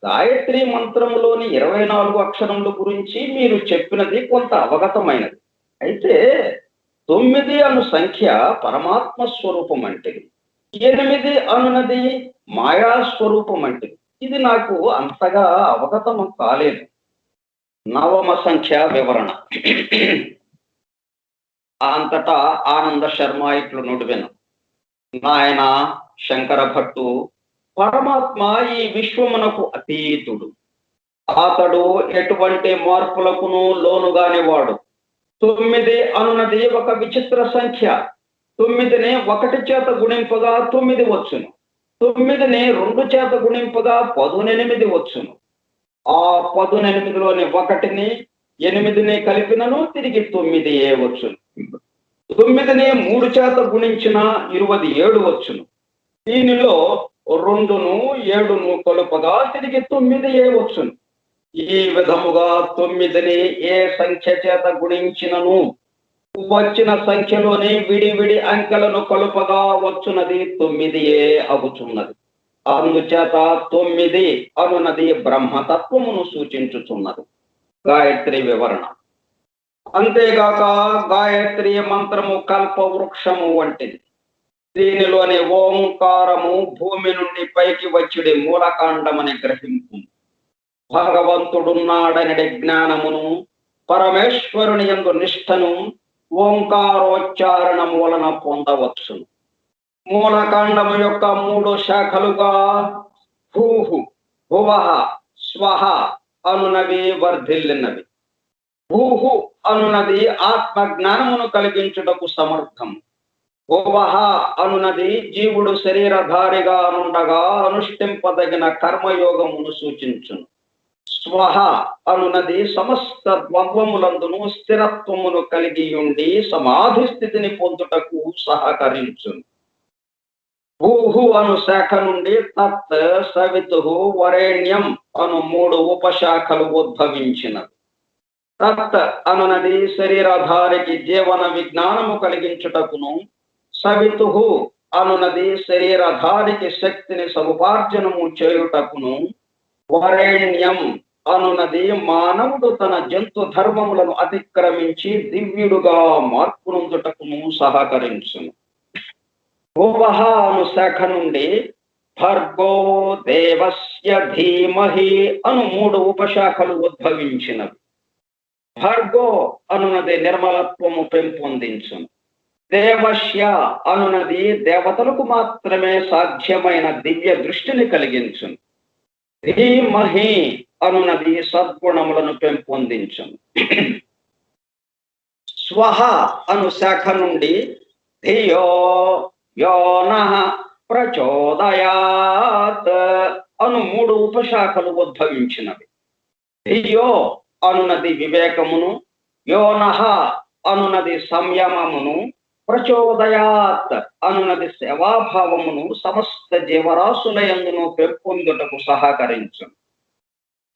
A: గాయత్రి మంత్రములోని 24 అక్షరముల గురించి మీరు చెప్పినది కొంత అవగతమైనది. అయితే 9 అను సంఖ్య పరమాత్మ స్వరూపం అంటిది, 8 అనున్నది మాయా స్వరూపం అంటిది. ఇది నాకు అంతగా అవగతం కాలేదు. నవమ సంఖ్య వివరణ. అంతటా ఆనంద శర్మ ఇట్లు నుడివెను, నాయన శంకర భట్టు, పరమాత్మ ఈ విశ్వమునకు అతీతుడు. అతడు ఎటువంటి మార్పులకును లోనుగాని వాడు. 9 అనున్నది ఒక విచిత్ర సంఖ్య. 9ని 1 చేత గుణింపగా 9 వచ్చును. 9ని 2 చేత గుణింపగా 18 వచ్చును. ఆ 18లోని 1ని 8ని కలిపినను తిరిగి 9 వచ్చును. 9ని 3 చేత గుణించిన 27 వచ్చును. దీనిలో 2ను 7ను కలుపగా తిరిగి 9 వచ్చును. ఈ విధముగా 9ని ఏ సంఖ్య చేత గుణించినను వచ్చిన సంఖ్యలోని విడివిడి అంకెలను కలుపగా వచ్చున్నది 9 అగుచున్నది. అందుచేత 9 అనున్నది బ్రహ్మతత్వమును సూచించుచున్నది. గాయత్రి వివరణ. అంతేగాక గాయత్రి మంత్రము కల్ప వృక్షము వంటిది. దీనిలోని ఓంకారము భూమి నుండి పైకి వచ్చుడి మూలకాండమని గ్రహింపు. భగవంతుడున్నాడనడి జ్ఞానమును, పరమేశ్వరుని యందు నిష్ఠను ఓంకారోచ్చారణము వలన పొందవచ్చును. మూలకాండము యొక్క 3 శాఖలుగా భూహు, భువః, స్వహ అనునవి వర్ధిల్లినవి. భూహు అనునది ఆత్మ జ్ఞానమును కలిగించుటకు సమర్థం. భువః అనునది జీవుడు శరీరధారిగా నుండగా అనుష్ఠింపదగిన కర్మయోగమును సూచించును. స్వహ అనునది సమస్త ద్వంద్వములందును స్థిరత్వమును కలిగి ఉండి సమాధి స్థితిని పొందుటకు సహకరించును. భూహు అను శాఖ నుండి తత్, సవితు, వరేణ్యం అను 3 ఉపశాఖలు ఉద్భవించినవి. తత్ అనునది శరీరధారికి జీవన విజ్ఞానము కలిగించుటకును, సవితు అనునది శరీరధారికి శక్తిని సముపార్జనము చేయుటకును, వరేణ్యం అనునది మానవుడు తన జంతు ధర్మములను అతిక్రమించి దివ్యుడుగా మార్పునందుటకును సహకరించును. భువః అను శాఖ నుండి భర్గో దేవస్య ధీమహి అను 3 ఉపశాఖలు ఉద్భవించినవి. భర్గో అనునది నిర్మలత్వము పెంపొందించును. దేవస్య అనునది దేవతలకు మాత్రమే సాధ్యమైన దివ్య దృష్టిని కలిగించును. ధీమహి అనునది సద్గుణములను పెంపొందించును. స్వహ అను శాఖ నుండి ధియో యోనః ప్రచోదయాత్ అను 3 ఉపశాఖలు ఉద్భవించినవి. ధియో అనునది వివేకమును, యోనః అనునది సంయమమును, ప్రచోదయాత్ అనునది సేవాభావమును సమస్త జీవరాశుల యందును పెంపొందుటకు సహకరించును.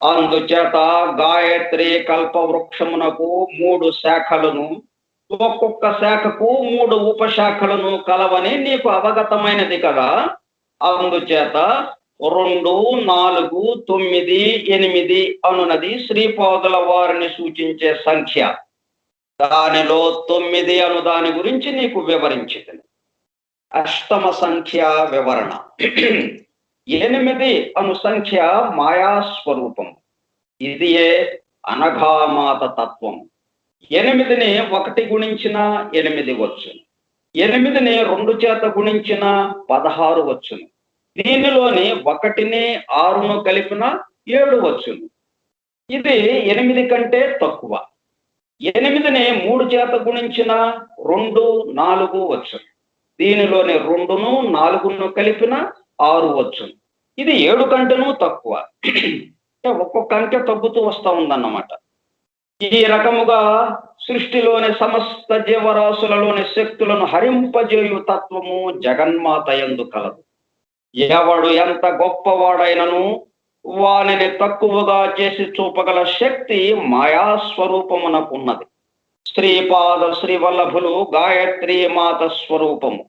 A: అందుచేత గాయత్రి కల్పవృక్షమునకు 3 శాఖలను, ఒక్కొక్క శాఖకు 3 ఉపశాఖలను కలవని నీకు అవగతమైనది కదా. అందుచేత 2, 4, 9, 8 అనునది శ్రీపాదుల వారిని సూచించే సంఖ్య. దానిలో 9 అను దాని గురించి నీకు వివరించింది. అష్టమ సంఖ్య వివరణ. 8 అను సంఖ్య మాయాస్వరూపం. ఇదియే అనఘామాత తత్వం. 8ని 1 గుణించిన 8 వచ్చును. 8ని 2 చేత గుణించిన 16 వచ్చును. దీనిలోని 1ని 6ను కలిపిన 7 వచ్చును. ఇది 8 కంటే తక్కువ. 8ని 3 చేత గుణించిన 2, 4 వచ్చును. దీనిలోని 2ను 4ను కలిపిన 6 వచ్చును. ఇది 7 కంటేనూ తక్కువ. ఒక్కొక్క అంకె తగ్గుతూ వస్తా ఉందన్నమాట. ఈ రకముగా సృష్టిలోని సమస్త జీవరాశులలోని శక్తులను హరింపజేయు తత్వము జగన్మాత యందు కలదు. ఎవడు ఎంత గొప్పవాడైనను వానిని తక్కువగా చేసి చూపగల శక్తి మాయాస్వరూపమునకున్నది. శ్రీపాద శ్రీవల్లభులు గాయత్రీ మాత స్వరూపము.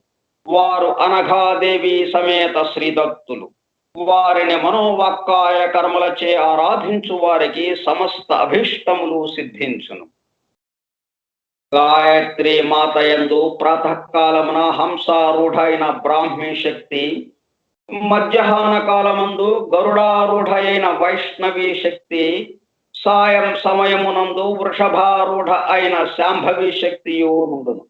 A: వారు అనఘాదేవి సమేత శ్రీదత్తులు. వారిని మనోవాక్కాయ కర్మలచే ఆరాధించు వారికి సమస్త అభీష్టములు సిద్ధించును. గాయత్రీ మాత యందు ప్రాతకాలమున హంసారూఢైన బ్రాహ్మీ శక్తి, మధ్యాహ్న కాలమందు గరుడారూఢ అయిన వైష్ణవీ శక్తి, సాయం సమయమునందు వృషభారూఢ అయిన శాంభవి శక్తియు నుండును.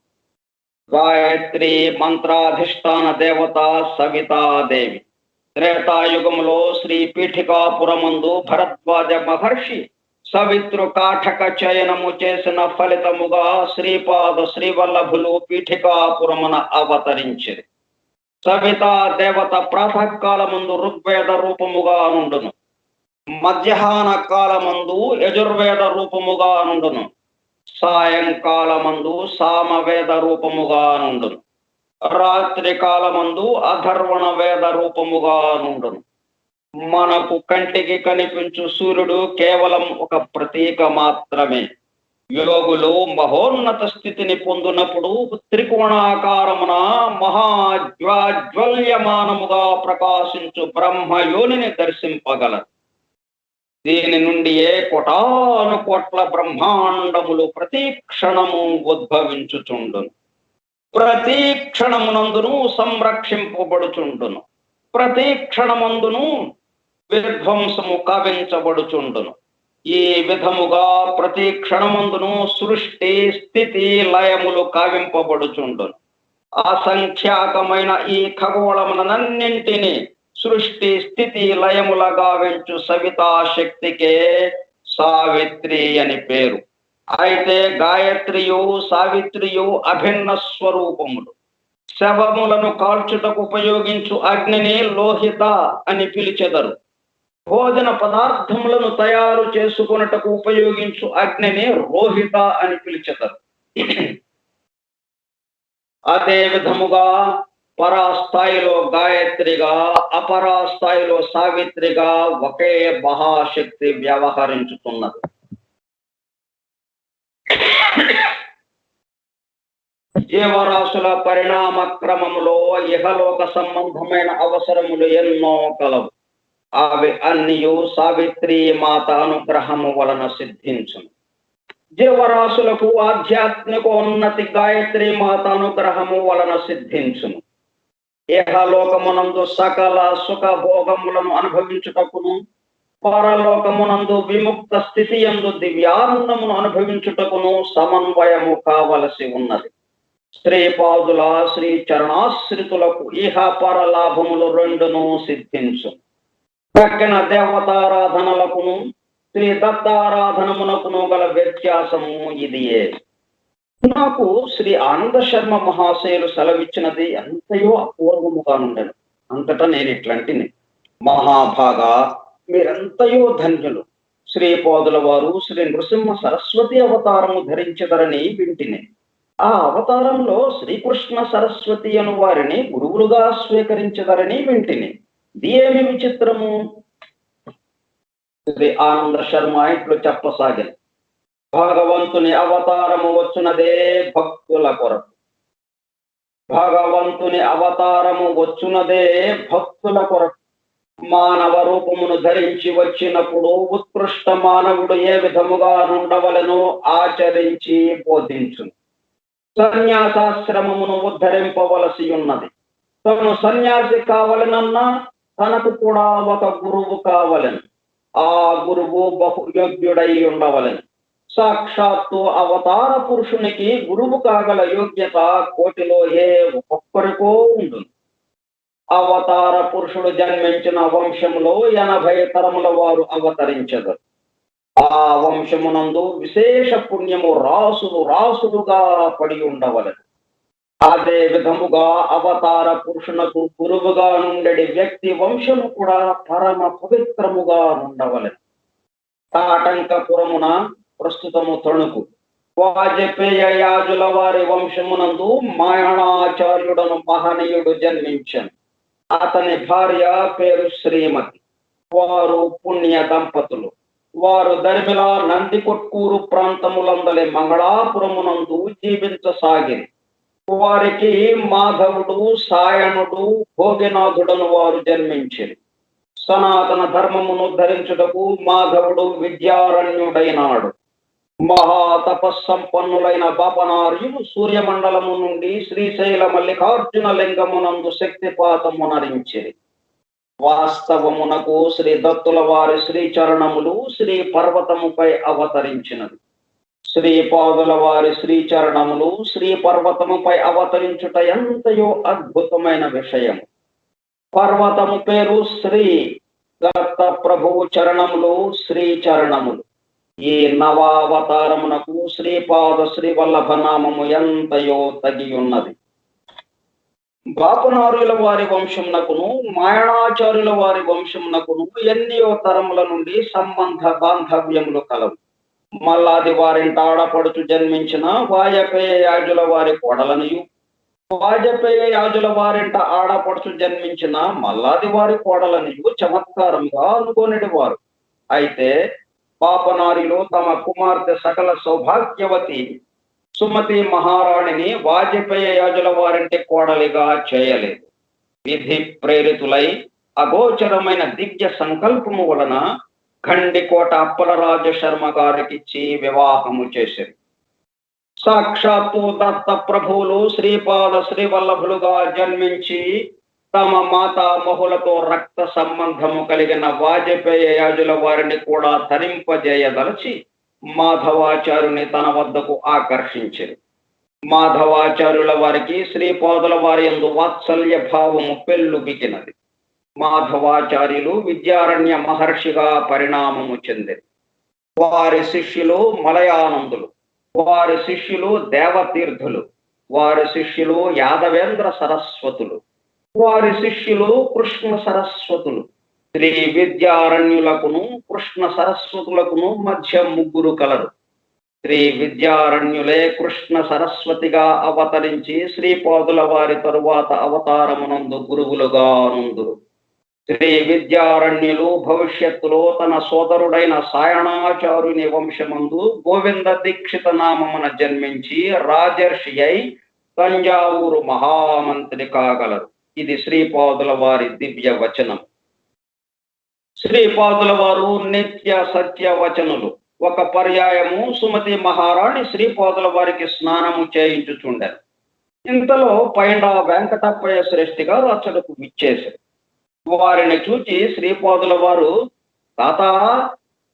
A: గాయత్రి మంత్రాధిష్టాన దేవత సవితాదేవి. త్రేతాయుగములో శ్రీ పీఠికాపురమందు భరద్వాజ మహర్షి సవిత్రు కాఠక చయనము చేసిన ఫలితముగా శ్రీపాద శ్రీవల్లభులు పీఠికాపురమున అవతరించిరి. సవితా దేవత ప్రాతకాలమందు ఋగ్వేద రూపముగా నుండును. మధ్యాహ్న కాలమందు యజుర్వేద రూపముగా నుండును. సాయంకాలమందు సామవేద రూపముగా నుండును. రాత్రి కాలమందు అధర్వణ వేద రూపముగా నుండును. మనకు కంటికి కనిపించు సూర్యుడు కేవలం ఒక ప్రతీక మాత్రమే. యోగులు మహోన్నత స్థితిని పొందినప్పుడు త్రికోణాకారమున మహాజ్వాజ్వల్యమానముగా ప్రకాశించు బ్రహ్మయోనిని దర్శింపగలరు. దీని నుండియే కోటాను కోట్ల బ్రహ్మాండములు ప్రతి క్షణము ఉద్భవించుచుండును. ప్రతి క్షణమునందును సంరక్షింపబడుచుండును. ప్రతి క్షణమందును విధ్వంసము కావించబడుచుండును. ఈ విధముగా ప్రతి క్షణమందును సృష్టి స్థితి లయములు కావింపబడుచుండును. అసంఖ్యాకమైన ఈ ఖగోళములనన్నింటినీ సృష్టి స్థితి లయముల గావించు సవితాశక్తికే సావిత్రి అని పేరు. అయితే గాయత్రియు సావిత్రియు అభిన్న స్వరూపములు. శవములను కాల్చుటకు ఉపయోగించు అగ్నిని లోహిత అని పిలిచెదరు. భోజన పదార్థములను తయారు చేసుకున్నటకు ఉపయోగించు అగ్నిని రోహిత అని పిలిచెదరు. అదే విధముగా పరాస్థాయిలో గాయత్రిగా, అపరాస్థాయిలో సావిత్రిగా ఒకే మహాశక్తి వ్యవహరించుతున్నది. జీవరాశుల పరిణామ క్రమములో ఇహలోక సంబంధమైన అవసరములు ఎన్నో కలవు. అవి అన్నియు సావిత్రి మాత అనుగ్రహము వలన సిద్ధించును. జీవరాశులకు ఆధ్యాత్మికోన్నతి గాయత్రి మాత అనుగ్రహము వలన సిద్ధించును. ఇహలోకమునందు సకల సుఖ భోగములను అనుభవించుటకును, పరలోకమునందు విముక్త స్థితి యందు దివ్యానందమును అనుభవించుటకును సమన్వయము కావలసి ఉన్నది. శ్రీపాదుల శ్రీ చరణాశ్రితులకు ఇహ పర లాభములు రెండును సిద్ధించు. తక్కిన దేవతారాధనలకును శ్రీ దత్తారాధనమునకును గల వ్యత్యాసము ఇదియే. నాకు శ్రీ ఆనంద శర్మ మహాశయులు సెలవిచ్చినది ఎంతయో అపూర్వముగా నుండెను. అంతటా నేను ఇట్లాంటిని, మహాభాగా మీరెంతయో ధన్యులు. శ్రీపాదుల వారు శ్రీ నృసింహ సరస్వతి అవతారము ధరించదరని వింటిని. ఆ అవతారంలో శ్రీకృష్ణ సరస్వతి అను వారిని గురువులుగా స్వీకరించదరని వింటిని. ఇది ఏమి విచిత్రము? శ్రీ ఆనంద శర్మ ఇట్లు చెప్పసాగింది. భగవంతుని అవతారము వచ్చునదే భక్తుల కొరకు. భగవంతుని అవతారము వచ్చునదే భక్తుల కొరకు. మానవ రూపమును ధరించి వచ్చినప్పుడు ఉత్కృష్ట మానవుడు ఏ విధముగా నుండవలెనో ఆచరించి బోధించును. సన్యాసాశ్రమమును ఉద్ధరింపవలసి ఉన్నది. తను సన్యాసి కావలనన్నా తనకు కూడా ఒక గురువు కావలెను. ఆ గురువు బహుయోగ్యుడై ఉండవలెను. సాక్షాత్తు అవతార పురుషునికి గురువు కాగల యోగ్యత కోటిలో ఏ ఒక్కొక్కరికో ఉంటుంది. అవతార పురుషుడు జన్మించిన వంశంలో 80 తరముల వారు అవతరించదు. ఆ వంశమునందు విశేష పుణ్యము రాసులు రాసులుగా పడి ఉండవలెను. అదే విధముగా అవతార పురుషునకు గురువుగా నుండి వ్యక్తి వంశము కూడా పరమ పవిత్రముగా ఉండవలెను. తాటంకపురమున ప్రస్తుతము తణుకు వాజపేయ యాజుల వారి వంశమునందు మాయణాచార్యుడను మహనీయుడు జన్మించాను. అతని భార్య పేరు శ్రీమతి. వారు పుణ్య దంపతులు. వారు దర్మిల నందికొట్కూరు ప్రాంతములందలి మంగళాపురమునందు జీవించసాగిరి. వారికి మాధవుడు, సాయణుడు, భోగినాథుడను వారు జన్మించిరి. సనాతన ధర్మమును ధరించుటకు మాధవుడు విద్యారణ్యుడైనాడు. మహాతపస్సంపన్నులైన బాపనార్యులు సూర్యమండలము నుండి శ్రీశైల మల్లికార్జున లింగమునందు శక్తిపాతమునరించిరి. వాస్తవమునకు శ్రీ దత్తుల వారి శ్రీచరణములు శ్రీ పర్వతముపై అవతరించినవి. శ్రీపాదుల వారి శ్రీచరణములు శ్రీ పర్వతముపై అవతరించుట ఎంతయో అద్భుతమైన విషయము. పర్వతము పేరు శ్రీ, దత్త ప్రభువు చరణములు శ్రీచరణములు. ఈ నవావతారమునకు శ్రీపాద శ్రీవల్లభ నామము ఎంతయో తగి ఉన్నది. బాపనారుల వారి వంశమునకును మాయణాచార్యుల వారి వంశమునకును ఎన్నో తరముల నుండి సంబంధ బాంధవ్యములు కలవు. మల్లాది వారింట ఆడపడుచు జన్మించిన వాజపేయ యాజుల వారి కోడలనియు, వాజపేయ యాజుల వారింట ఆడపడుచు జన్మించిన మల్లాది వారి కోడలనియు చమత్కారంగా అనుకోనిటి వారు. అయితే పాపనారిలో తమ కుమార్తె సకల సౌభాగ్యవతి సుమతి మహారాణిని వాజపేయ యాజుల వారింటి కోడలిగా చేయలేదు. విధి ప్రేరితులై అగోచరమైన దివ్య సంకల్పము వలన ఖండికోట అప్పలరాజ శర్మ గారికిచ్చి వివాహము చేశారు. సాక్షాత్తు దత్త ప్రభువులు శ్రీపాద శ్రీవల్లభులుగా జన్మించి తమ మాతామహులతో రక్త సంబంధము కలిగిన వాజపేయ యాజుల వారిని కూడా తరింపజేయదలచి మాధవాచార్యుని తన వద్దకు ఆకర్షించారు. మాధవాచార్యుల వారికి శ్రీపాదుల వారి యందు వాత్సల్య భావము పెళ్ళుబికినది. మాధవాచార్యులు విద్యారణ్య మహర్షిగా పరిణామము చెందిరి. వారి శిష్యులు మలయానందులు, వారి శిష్యులు దేవతీర్థులు, వారి శిష్యులు యాదవేంద్ర సరస్వతులు, వారి శిష్యులు కృష్ణ సరస్వతులు. శ్రీ విద్యారణ్యులకును కృష్ణ సరస్వతులకును మధ్య ముగ్గురు కలరు. శ్రీ విద్యారణ్యులే కృష్ణ సరస్వతిగా అవతరించి శ్రీపాదుల వారి తరువాత అవతారమునందు గురువులుగా నుందురు. శ్రీ విద్యారణ్యులు భవిష్యత్తులో తన సోదరుడైన సాయణాచార్యుని వంశమందు గోవింద దీక్షిత నామమున జన్మించి రాజర్షి అయి తంజావూరు మహామంత్రి కాగలరు. ఇది శ్రీపాదుల వారి దివ్య వచనం. శ్రీపాదుల వారు నిత్య సత్య వచనులు. ఒక పర్యాయము సుమతి మహారాణి శ్రీపాదుల వారికి స్నానము చేయించుచుండారు. ఇంతలో పైండ వెంకటప్పయ్య శ్రేష్ఠి గారు అచ్చటకు విచ్చేశారు. వారిని చూచి శ్రీపాదుల వారు, తాత,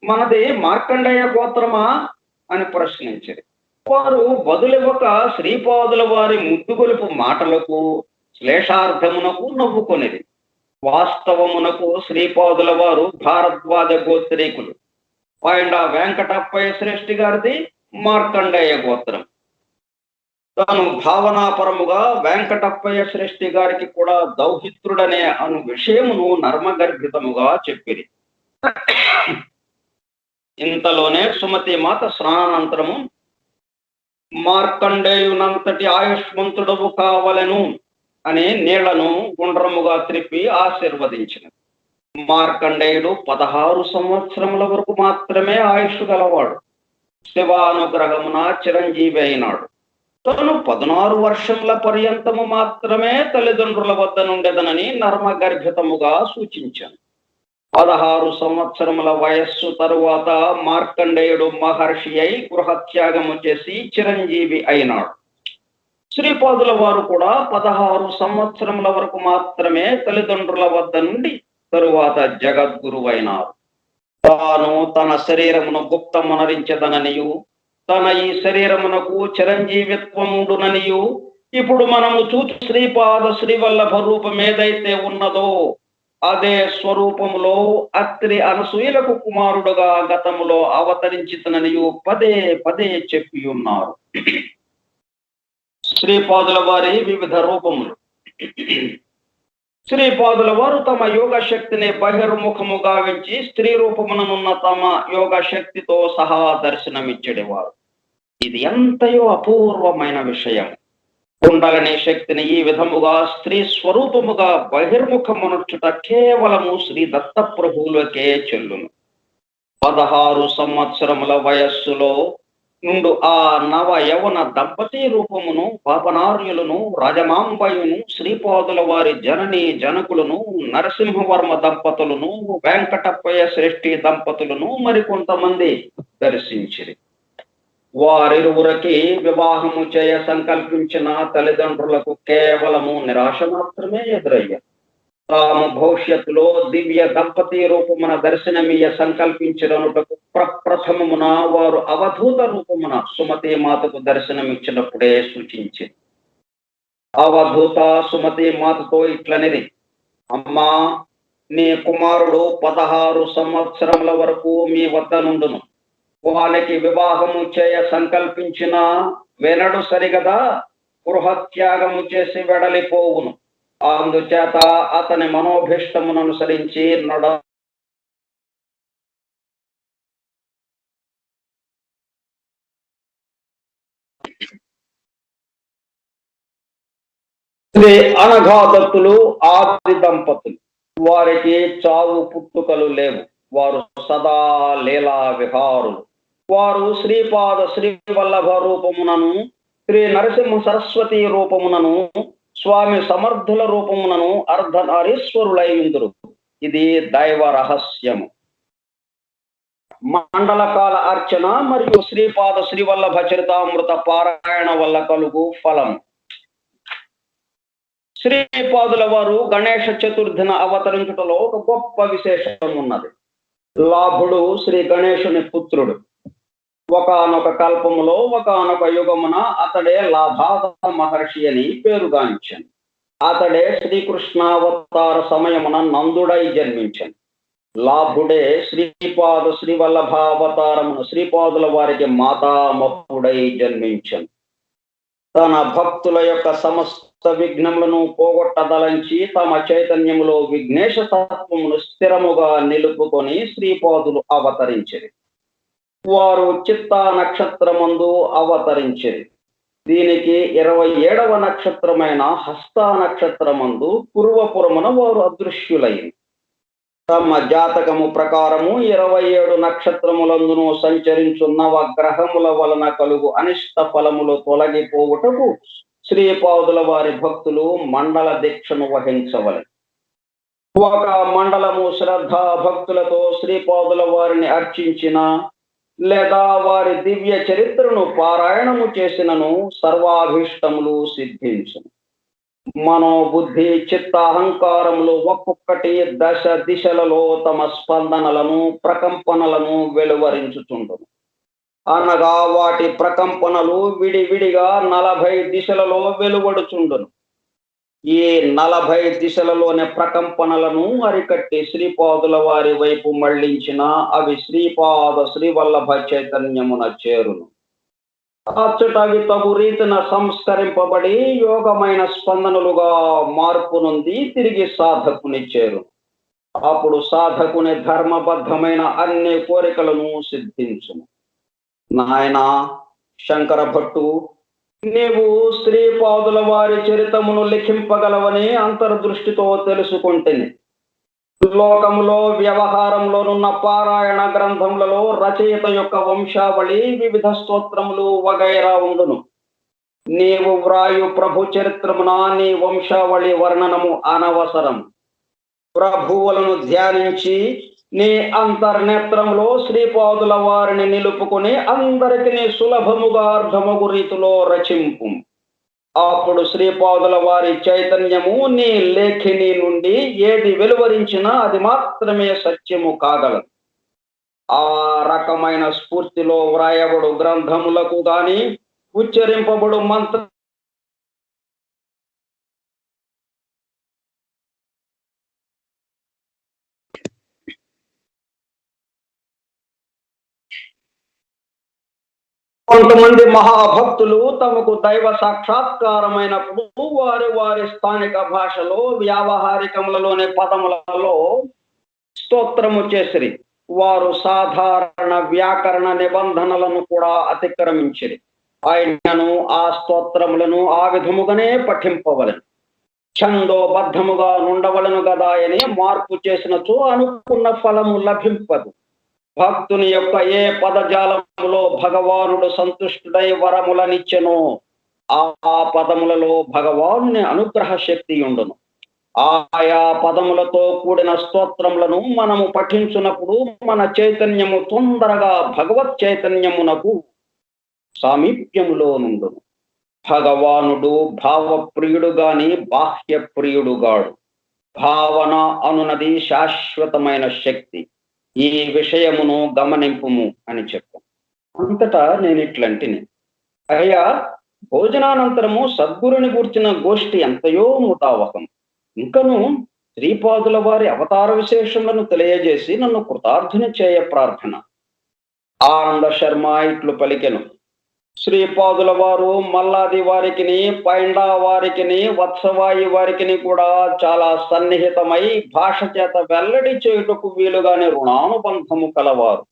A: మనది మార్కండేయ గోత్రమా అని ప్రశ్నించారు. వారు బదులివ్వక శ్రీపాదుల వారి ముద్దుగొలుపు మాటలకు శ్లేషార్థమునకు నవ్వుకొనిది. వాస్తవమునకు శ్రీపాదుల వారు భారద్వాజ గోత్రీకులు. పైండ వెంకటప్పయ్య శ్రేష్ఠి గారిది మార్కండేయ గోత్రం. తాను భావనాపరముగా వెంకటప్పయ్య శ్రేష్ఠి గారికి కూడా దౌహిత్రుడనే అను విషయమును నర్మగర్భితముగా చెప్పిరి. ఇంతలోనే సుమతి మాత స్నానానంతరము మార్కండేయునంతటి ఆయుష్మంతుడవు కావలెను అని నీళ్లను గుండ్రముగా త్రిప్పి ఆశీర్వదించినది. మార్కండేయుడు 16 సంవత్సరముల వరకు మాత్రమే ఆయుష్ గలవాడు. శివానుగ్రహమున చిరంజీవి అయినాడు. తను 16 వర్షముల పర్యంతము మాత్రమే తల్లిదండ్రుల వద్ద నుండెదనని నర్మగర్భితముగా సూచించాను. 16 సంవత్సరముల వయస్సు తరువాత మార్కండేయుడు మహర్షి అయి గృహత్యాగము చేసి చిరంజీవి అయినాడు. శ్రీపాదుల వారు కూడా 16 సంవత్సరముల వరకు మాత్రమే తల్లిదండ్రుల వద్ద నుండి తరువాత జగద్గురువైనారు. తాను తన శరీరమును గుప్తమునరించదననియు, తన ఈ శరీరమునకు చిరంజీవిత్వముండుననియు, ఇప్పుడు మనము చూచు శ్రీపాద శ్రీవల్లభ రూపం ఏదైతే ఉన్నదో అదే స్వరూపములో అత్రి అనసూయలకు కుమారుడుగా గతములో అవతరించితననియు పదే పదే చెప్పి ఉన్నారు. శ్రీపాదుల వారి వివిధ రూపములు. శ్రీపాదుల వారు తమ యోగ శక్తిని బహిర్ముఖము గావించి స్త్రీ రూపముననున్న తమ యోగ శక్తితో సహా దర్శనమిచ్చడివారు. ఇది ఎంతయో అపూర్వమైన విషయం. కుండలిని శక్తిని ఈ విధముగా స్త్రీ స్వరూపముగా బహిర్ముఖమునర్చుట కేవలము శ్రీ దత్తప్రభువులకే చెల్లును. 16 సంవత్సరముల వయస్సులో నుండు ఆ నవ యవన దంపతి రూపమును పాపనార్యులను రాజమాంబయును శ్రీపాదుల వారి జనని జనకులను నరసింహవర్మ దంపతులను వెంకటప్పయ్య శ్రేష్ఠి దంపతులను మరికొంతమంది దర్శించిరి. వారిరువురికి వివాహము చేయ సంకల్పించిన తల్లిదండ్రులకు కేవలము నిరాశ మాత్రమే ఎదురయ్యారు. తాము భవిష్యత్తులో దివ్య దంపతి రూపమున దర్శనమీయ సంకల్పించినటకు ప్రప్రథమమున వారు అవధూత రూపమున సుమతి మాతకు దర్శనమిచ్చినప్పుడే సూచించింది. అవధూత సుమతి మాతతో ఇట్లనిది: అమ్మా, నీ కుమారుడు 16 సంవత్సరముల వరకు మీ వద్ద నుండును. వానికి వివాహము చేయ సంకల్పించిన వెనడు సరిగదా గృహత్యాగము చేసి వెడలిపోవును. అందుచేత అతని మనోభిష్టమును అనుసరించి శ్రీ అనఘాదత్తులు ఆది దంపతులు. వారికి చావు పుట్టుకలు లేవు. వారు సదా లీలా విహారులు. వారు శ్రీపాద శ్రీవల్లభ రూపమునను, శ్రీ నరసింహ సరస్వతి రూపమునను, స్వామి సమర్థుల రూపమునను అర్ధనారీశ్వరులైందురు. ఇది దైవ రహస్యము. మండలకాల అర్చన మరియు శ్రీపాద శ్రీవల్లభ చరితామృత పారాయణ వల్ల కలుగు ఫలం. శ్రీపాదుల వారు గణేష చతుర్థిన అవతరించుటలో ఒక గొప్ప విశేషం ఉన్నది. లాభుడు శ్రీ గణేశుని పుత్రుడు. ఒకనొక కల్పములో ఒకనొక యుగమున అతడే లాభాద మహర్షి అని పేరుగాంచాను. అతడే శ్రీకృష్ణావతార సమయమున నందుడై జన్మించాను. లాభుడే శ్రీపాద శ్రీవల్లభావతారమున శ్రీపాదుల వారికి మాతామహుడై జన్మించాను. తన భక్తుల యొక్క సమస్త విఘ్నములను పోగొట్టదలంచి తమ చైతన్యములో విఘ్నేశ తత్వమును స్థిరముగా నిలుపుకొని శ్రీపాదులు అవతరించిరి. వారు చిత్తా నక్షత్రమందు అవతరించిరి. దీనికి 27వ నక్షత్రమైన హస్త నక్షత్రమందు పూర్వపురమున వారు అదృశ్యులైంది. తమ జాతకము ప్రకారము 27 నక్షత్రములందును సంచరించు నవగ్రహముల వలన కలుగు అనిష్ట ఫలములు తొలగిపోవుటకు శ్రీపాదుల వారి భక్తులు మండల దీక్షను వహించవలె. ఒక మండలము శ్రద్ధా భక్తులతో శ్రీపాదుల వారిని అర్చించిన లేదా వారి దివ్య చరిత్రను పారాయణము చేసినను సర్వాభీష్టములు సిద్ధించును. మనోబుద్ధి చిత్త అహంకారములు ఒక్కొక్కటి దశ దిశలలో తమ స్పందనలను ప్రకంపనలను వెలువరించుచుండును. అనగా వాటి ప్రకంపనలు విడివిడిగా 40 దిశలలో వెలువడుచుండును. ఈ 40 దిశలలోని ప్రకంపనలను అరికట్టి శ్రీపాదుల వారి వైపు మళ్లించిన అవి శ్రీపాద శ్రీవల్లభ చైతన్యమున చేరును. అచ్చట అవి తగు రీతిన సంస్కరింపబడి యోగమైన స్పందనలుగా మార్పు నొంది తిరిగి సాధకుని చేరు. అప్పుడు సాధకుని ధర్మబద్ధమైన అన్ని కోరికలను సిద్ధించును. నాయనా శంకర భట్టు, నీవు శ్రీపాదుల వారి చరితమును లిఖింపగలవని అంతర్దృష్టితో తెలుసుకుంటేనే. లోకములో వ్యవహారంలోనున్న పారాయణ గ్రంథములలో రచయిత యొక్క వంశావళి, వివిధ స్తోత్రములు వగైరా ఉండును. నీవు వ్రాయు ప్రభు చరిత్రమున నీ వంశావళి వర్ణనము అనవసరం. ప్రభువులను ధ్యానించి నీ అంతర్నేత్రంలో శ్రీపాదుల వారిని నిలుపుకొని అందరికి నీ సులభముగా అర్థమగు రీతిలో రచింపు. అప్పుడు శ్రీపాదుల వారి చైతన్యము నీ లేఖిని నుండి ఏది వెలువరించినా అది మాత్రమే సత్యము కాగలదు. ఆ రకమైన స్ఫూర్తిలో వ్రాయబడు గ్రంథములకు గాని ఉచ్చరింపబడు మంత్ర కొంతమంది మహాభక్తులు తమకు దైవ సాక్షాత్కారమైనప్పుడు వారి వారి స్థానిక భాషలో వ్యావహారికములలోని పదములలో స్తోత్రము చేసిరి. వారు సాధారణ వ్యాకరణ నిబంధనలను కూడా అతిక్రమించిరి. ఆయనను ఆ స్తోత్రములను ఆ విధముగానే పఠింపవలను, ఛందోబద్ధముగా నుండవలను గదా అని మార్పు చేసినచో అనుకున్న ఫలము లభింపదు. భక్తుని యొక్క ఏ పదజాలములో భగవానుడు సంతుష్టుడై వరములనిచ్చెనో ఆ పదములలో భగవానుని అనుగ్రహ శక్తి ఉండును. ఆయా పదములతో కూడిన స్తోత్రములను మనము పఠించున్నప్పుడు మన చైతన్యము తొందరగా భగవత్ చైతన్యమునకు సామీప్యములో నుండును. భగవానుడు భావప్రియుడు గాని బాహ్య ప్రియుడుగాడు. భావన అనునది శాశ్వతమైన శక్తి. ఈ విషయమును గమనింపుము అని చెప్పాను. అంతటా నేను ఇట్లంటిని, అయ్యా, భోజనానంతరము సద్గురుని గూర్చిన గోష్ఠి ఎంతయో ముతావహం. ఇంకను శ్రీపాదుల వారి అవతార విశేషములను తెలియజేసి నన్ను కృతార్థుని చేయ ప్రార్థన. ఆనంద శర్మ ఇట్లు పలికెను, శ్రీపాదుల వారు మల్లాది వారికిని, పైండా వారికిని, వత్సవాయి వారికిని కూడా చాలా సన్నిహితమై భాష చేత వెల్లడి చేయుటకు వీలుగానే రుణానుబంధము కలవారు.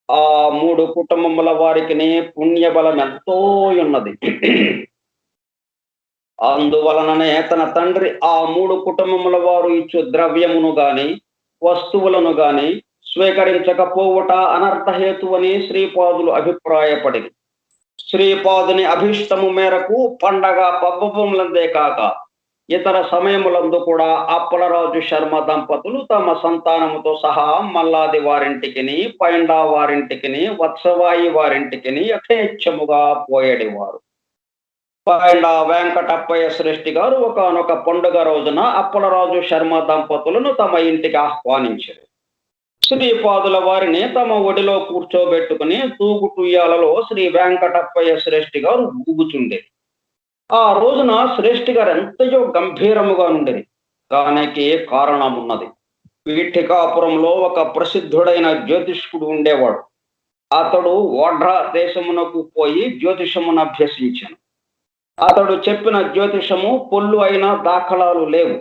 A: ఆ 3 కుటుంబముల వారికిని పుణ్యబలం ఎంతో ఉన్నది. అందువలననే తన తండ్రి ఆ 3 కుటుంబముల వారు ఇచ్చు ద్రవ్యమును గాని వస్తువులను గాని స్వీకరించకపోవుట అనర్థహేతు అని శ్రీపాదులు అభిప్రాయపడి శ్రీపాదుని అభిష్టము మేరకు పండగ పబ్బములందే కాక ఇతర సమయములందు కూడా అప్పలరాజు శర్మ దంపతులు తమ సంతానముతో సహా మల్లాది వారింటికిని, పైండా వారింటికిని, వత్సవాయి వారింటికిని యథేచ్ఛముగా పోయేడివారు. పైండా వెంకటప్పయ్య శ్రేష్ఠి గారు ఒకానొక పండుగ రోజున అప్పలరాజు శర్మ దంపతులను తమ ఇంటికి ఆహ్వానించారు. శ్రీపాదుల వారిని తమ ఒడిలో కూర్చోబెట్టుకుని తూగుటుయ్యాలలో శ్రీ వెంకటప్పయ్య శ్రేష్ఠి గారు ఊగుచుండేది. ఆ రోజున శ్రేష్ఠి గారు ఎంతయో గంభీరముగా ఉండేది. దానికి కారణమున్నది. పీఠికాపురంలో ఒక ప్రసిద్ధుడైన జ్యోతిష్కుడు ఉండేవాడు. అతడు ఓడ్రా దేశమునకు పోయి జ్యోతిషమును అభ్యసించాను. అతడు చెప్పిన జ్యోతిషము పొల్లు అయిన దాఖలాలు లేవు.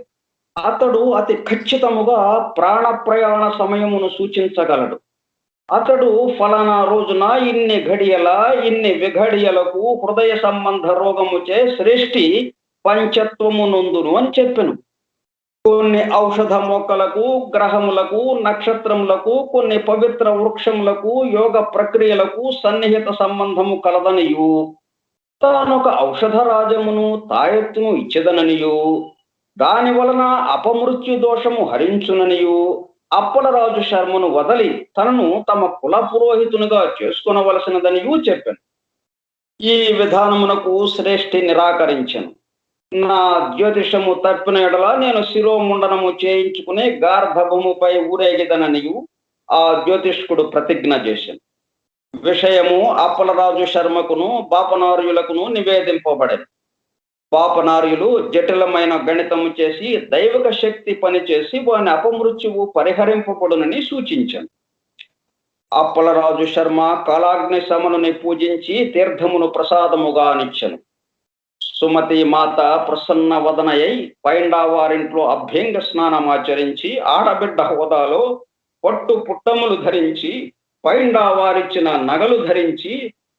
A: అతడు అతి ఖచ్చితముగా ప్రాణ ప్రయాణ సమయమును సూచించగలడు. అతడు ఫలానా రోజున ఇన్ని ఘడియల ఇన్ని విఘడియలకు హృదయ సంబంధ రోగముచే శ్రేష్ఠి పంచత్వము నొందును అని చెప్పెను. కొన్ని ఔషధ మొక్కలకు, గ్రహములకు, నక్షత్రములకు, కొన్ని పవిత్ర వృక్షములకు, యోగ ప్రక్రియలకు సన్నిహిత సంబంధము కలదనియు, తానొక ఔషధ రాజమును తాయెత్తును ఇచ్చేదననియు, దాని వలన అపమృత్యు దోషము హరించుననియు అప్పలరాజు శర్మను వదలి తనను తమ కుల పురోహితునిగా చేసుకొనవలసినదనియూ చెప్పాను. ఈ విధానమునకు శ్రేష్ఠి నిరాకరించను. నా జ్యోతిషము తప్పిన ఎడల నేను శిరోముండనము చేయించుకుని గార్ధభూముపై ఊరేగిదననియు ఆ జ్యోతిష్కుడు ప్రతిజ్ఞ చేశాను. విషయము అప్పలరాజు శర్మకును బాపనార్యులకును నివేదింపబడేది. పాపనార్యులు జటిలమైన గణితము చేసి దైవిక శక్తి పనిచేసి వాని అపమృత్యువు పరిహరింపబడునని సూచించాను. అప్పలరాజు శర్మ కాలాగ్ని సమనుని పూజించి తీర్థమును ప్రసాదముగా నిచ్చెను. సుమతి మాత ప్రసన్న వదనయై పైండా వారింట్లో అభ్యంగ స్నానమాచరించి ఆడబిడ్డ హోదాలో పట్టు పుట్టములు ధరించి పైండా వారిచ్చిన నగలు ధరించి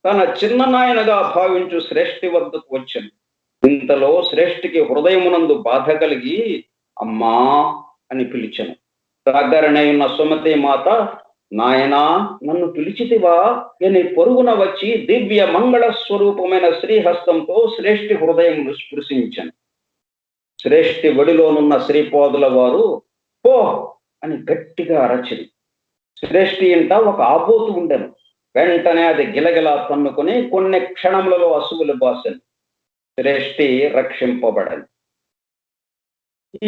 A: తన చిన్న నాయనగా భావించు శ్రేష్ఠి వద్దకు వచ్చాను. ఇంతలో శ్రేష్ఠికి హృదయమునందు బాధ కలిగి అమ్మా అని పిలిచెను. దగ్గరనే ఉన్న సుమతి మాత, నాయనా నన్ను పిలిచితివా అని పొరుగున వచ్చి దివ్య మంగళ స్వరూపమైన శ్రీహస్తంతో శ్రేష్ఠి హృదయమును స్పృశించను. శ్రేష్ఠి ఒడిలోనున్న శ్రీపాదుల వారు పో అని గట్టిగా అరచిరి. శ్రేష్ఠి ఇంట ఒక ఆబోతు ఉండెను. వెంటనే అది గిలగిలా తన్నుకొని కొన్ని క్షణములలో అసువులు బాసెను. శ్రేష్ఠి రక్షింపబడను.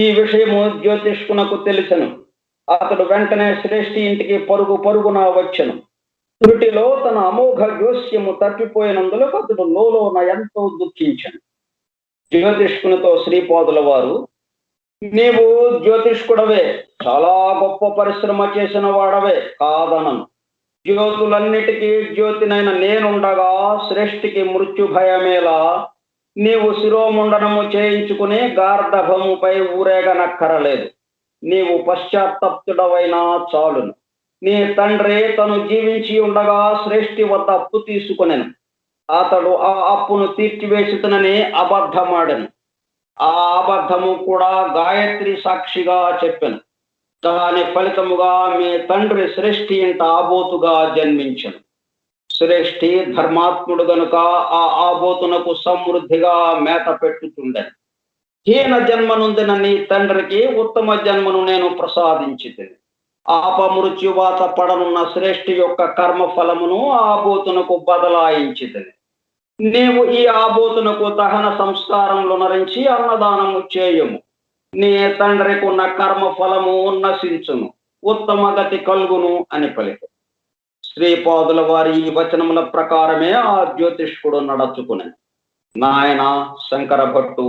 A: ఈ విషయము జ్యోతిష్కునకు తెలిసెను. అతడు వెంటనే శ్రేష్ఠి ఇంటికి పరుగు పరుగున వచ్చెను. త్రుటిలో తన అమోఘ జోస్యము తప్పిపోయినందులకు అతడు లోలోన ఎంతో దుఃఖించాను. జ్యోతిష్కునితో శ్రీపాదుల వారు, నీవు జ్యోతిష్కుడవే, చాలా గొప్ప పరిశ్రమ చేసిన వాడవే కాదనను. జ్యోతులన్నిటికీ జ్యోతినైన నేనుండగా శ్రేష్ఠికి మృత్యు భయమేలా? నీవు శిరోముండనము చేయించుకుని గార్ధభముపై ఊరేగనక్కరలేదు. నీవు పశ్చాత్తప్తుడవైనా చాలును. నీ తండ్రి తను జీవించి ఉండగా శ్రేష్ఠి వద్ద అప్పు తీసుకునెను. అతడు ఆ అప్పును తీర్చివేసుతనని అబద్ధమాడెను. ఆ అబద్ధము కూడా గాయత్రి సాక్షిగా చెప్పెను. దాని ఫలితముగా మీ తండ్రి శ్రేష్ఠి ఇంట ఆబోతుగా జన్మించెను. శ్రేష్ఠి ధర్మాత్ముడు గనుక ఆ ఆబోతునకు సమృద్ధిగా మేత పెట్టుచుండెను. హీన జన్మనుందిన నీ తండ్రికి ఉత్తమ జన్మను నేను ప్రసాదించితిని. ఆపమృత్యువాత పడనున్న శ్రేష్ఠి యొక్క కర్మ ఫలమును ఆబోతునకు బదలాయించితిని. నీవు ఈ ఆబోతునకు దహన సంస్కారంలో నరించి అన్నదానము చేయము. నీ తండ్రికి ఉన్న కర్మ ఫలము నశించును, ఉత్తమ గతి కలుగును అని పలికి. శ్రీపాదుల వారి ఈ వచనముల ప్రకారమే ఆ జ్యోతిష్కుడు నడుచుకునే. నాయన శంకర భట్టు,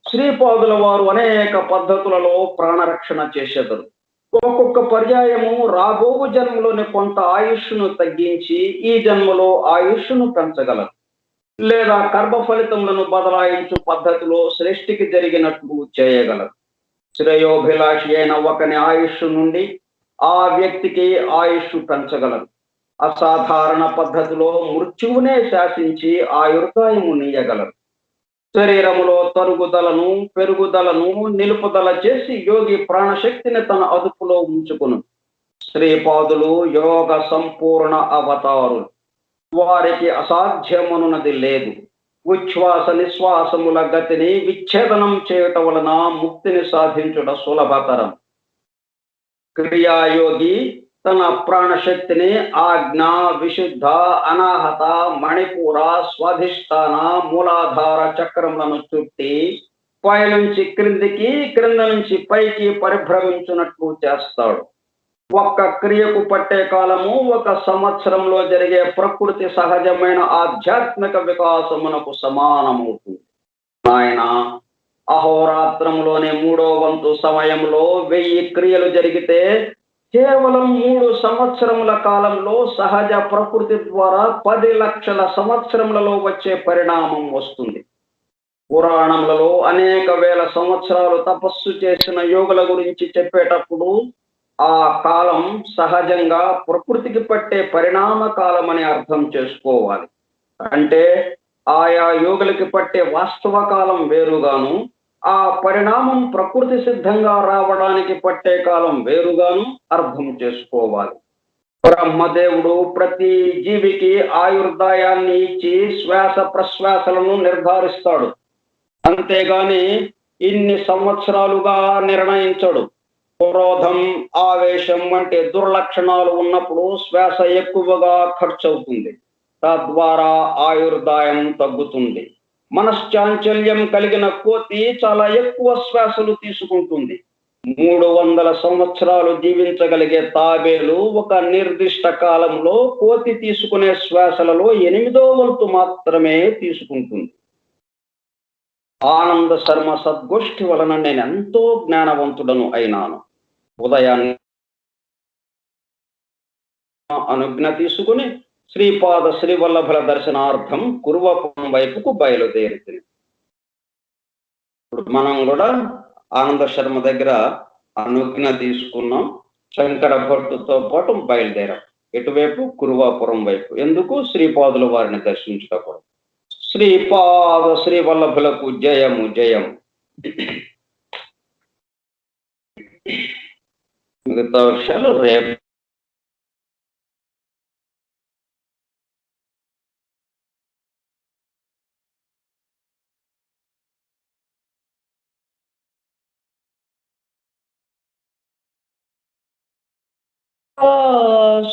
A: శ్రీపాదుల వారు అనేక పద్ధతులలో ప్రాణరక్షణ చేసేదరు. ఒక్కొక్క పర్యాయము రాబోవు జన్మలోని కొంత ఆయుష్ను తగ్గించి ఈ జన్మలో ఆయుష్ను పెంచగలరు, లేదా కర్మ ఫలితములను బదలాయించు పద్ధతిలో శ్రేష్ఠికి జరిగినట్లు చేయగలరు. శ్రేయోభిలాషి అయిన ఒకని ఆయుష్ నుండి ఆ వ్యక్తికి ఆయుష్ పెంచగలరు. అసాధారణ పద్ధతిలో మృత్యువునే శాసించి ఆయుర్దాయము నీయగలరు. శరీరములో తరుగుదలను పెరుగుదలను నిలుపుదల చేసి యోగి ప్రాణశక్తిని తన అదుపులో ఉంచుకును. శ్రీపాదులు యోగ సంపూర్ణ అవతారులు. వారికి అసాధ్యమనున్నది లేదు. ఉచ్ఛ్వాస నిశ్వాసముల గతిని విచ్ఛేదనం చేయటం వలన ముక్తిని సాధించుట సులభతరం. క్రియాయోగి తన ప్రాణశక్తిని ఆజ్ఞ, విశుద్ధ, అనాహత, మణిపూర, స్వాధిష్టాన, మూలాధార చక్రములను చుట్టి పైనుంచి క్రిందికి, క్రింద నుంచి పైకి పరిభ్రమించున్నట్లు చేస్తాడు. ఒక్క క్రియకు పట్టే కాలము 1 సంవత్సరంలో జరిగే ప్రకృతి సహజమైన ఆధ్యాత్మిక వికాసమునకు సమానమవుతుంది. ఆయన అహోరాత్రములోని 3వ వంతు సమయంలో 1000 క్రియలు జరిగితే కేవలం 3 సంవత్సరముల కాలంలో సహజ ప్రకృతి ద్వారా 10 లక్షల సంవత్సరములలో వచ్చే పరిణామం వస్తుంది. పురాణములలో అనేక వేల సంవత్సరాలు తపస్సు చేసిన యోగుల గురించి చెప్పేటప్పుడు ఆ కాలం సహజంగా ప్రకృతికి పట్టే పరిణామ కాలం అని అర్థం చేసుకోవాలి. అంటే ఆయా యోగులకి పట్టే వాస్తవ కాలం వేరుగాను, ఆ పరిణామం ప్రకృతి సిద్ధంగా రావడానికి పట్టే కాలం వేరుగాను అర్థం చేసుకోవాలి. బ్రహ్మదేవుడు ప్రతి జీవికి ఆయుర్దాయాన్ని ఇచ్చి శ్వాస ప్రశ్వాసలను నిర్ధారిస్తాడు. అంతేగాని ఇన్ని సంవత్సరాలుగా నిర్ణయించడు. క్రోధం, ఆవేశం వంటి దుర్లక్షణాలు ఉన్నప్పుడు శ్వాస ఎక్కువగా ఖర్చు అవుతుంది. తద్వారా ఆయుర్దాయం తగ్గుతుంది. మనశ్చాంచల్యం కలిగిన కోతి చాలా ఎక్కువ శ్వాసలు తీసుకుంటుంది. 300 సంవత్సరాలు జీవించగలిగే తాబేలు ఒక నిర్దిష్ట కాలంలో కోతి తీసుకునే శ్వాసలలో 8వ వంతు మాత్రమే తీసుకుంటుంది. ఆనంద శర్మ సద్గోష్ఠి వలన నేను ఎంతో జ్ఞానవంతుడను అయినాను. ఉదయాన్ని అనుజ్ఞ తీసుకుని శ్రీపాద శ్రీవల్లభుల దర్శనార్థం కురువపురం వైపుకు బయలుదేరుతుంది. ఇప్పుడు మనం కూడా ఆనంద శర్మ దగ్గర అనుజ్ఞ తీసుకున్నాం. శంకర భట్టుతో పాటు బయలుదేరాం. ఎటువైపు? కురువాపురం వైపు. ఎందుకు? శ్రీపాదుల వారిని దర్శించుటప్పుడు. శ్రీపాద శ్రీవల్లభులకు జయము జయము. మిగతా విషయాలు రేపు.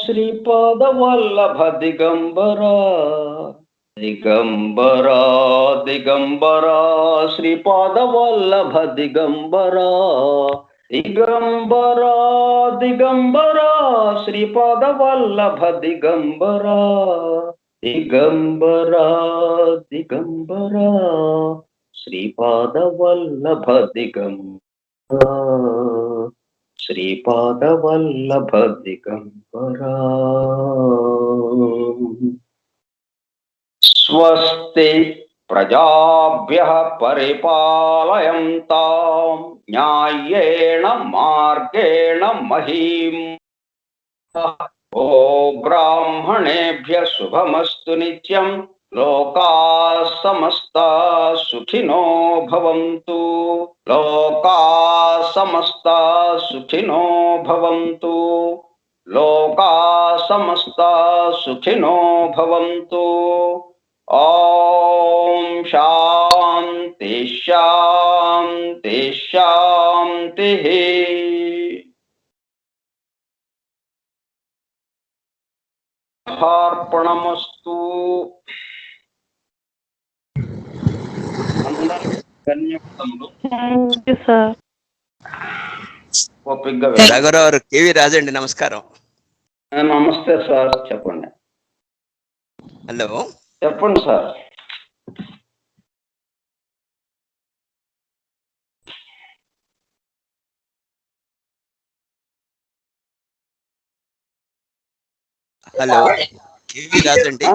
A: శ్రీపాద వల్లభ దిగంబరా దిగంబరా దిగంబరా శ్రీపాద వల్లభ దిగంబరా దిగంబరా దిగంబరా శ్రీపాద వల్లభ దిగంబరా దిగంబరా దిగంబరా శ్రీపాద వల్లభ దిగంబరా శ్రీపాద వల్లభ దిగంబరా. స్వస్తి ప్రజాభ్యః పరిపాలయంతాం న్యాయేణ మార్గేణ మహీం. ఓ బ్రాహ్మణేభ్యః శుభమస్తు నిత్యం. లోకాః సమస్తాః సుఖినో భవంతు. లోకాః సమస్తాః సుఖినో భవంతు. లోకాః సమస్తాః సుఖినో భవంతు. ఓం శాంతి శాంతి శాంతి. అర్పణమస్తు. అందరికీ ధన్యవాదములు. ఓపికగా
B: రాఘవరావు కేవి రాజండి, నమస్కారం.
A: నమస్తే సార్, చెప్పండి.
B: హలో,
A: చెప్పండి సార్.
B: Hello, KV రాజండి.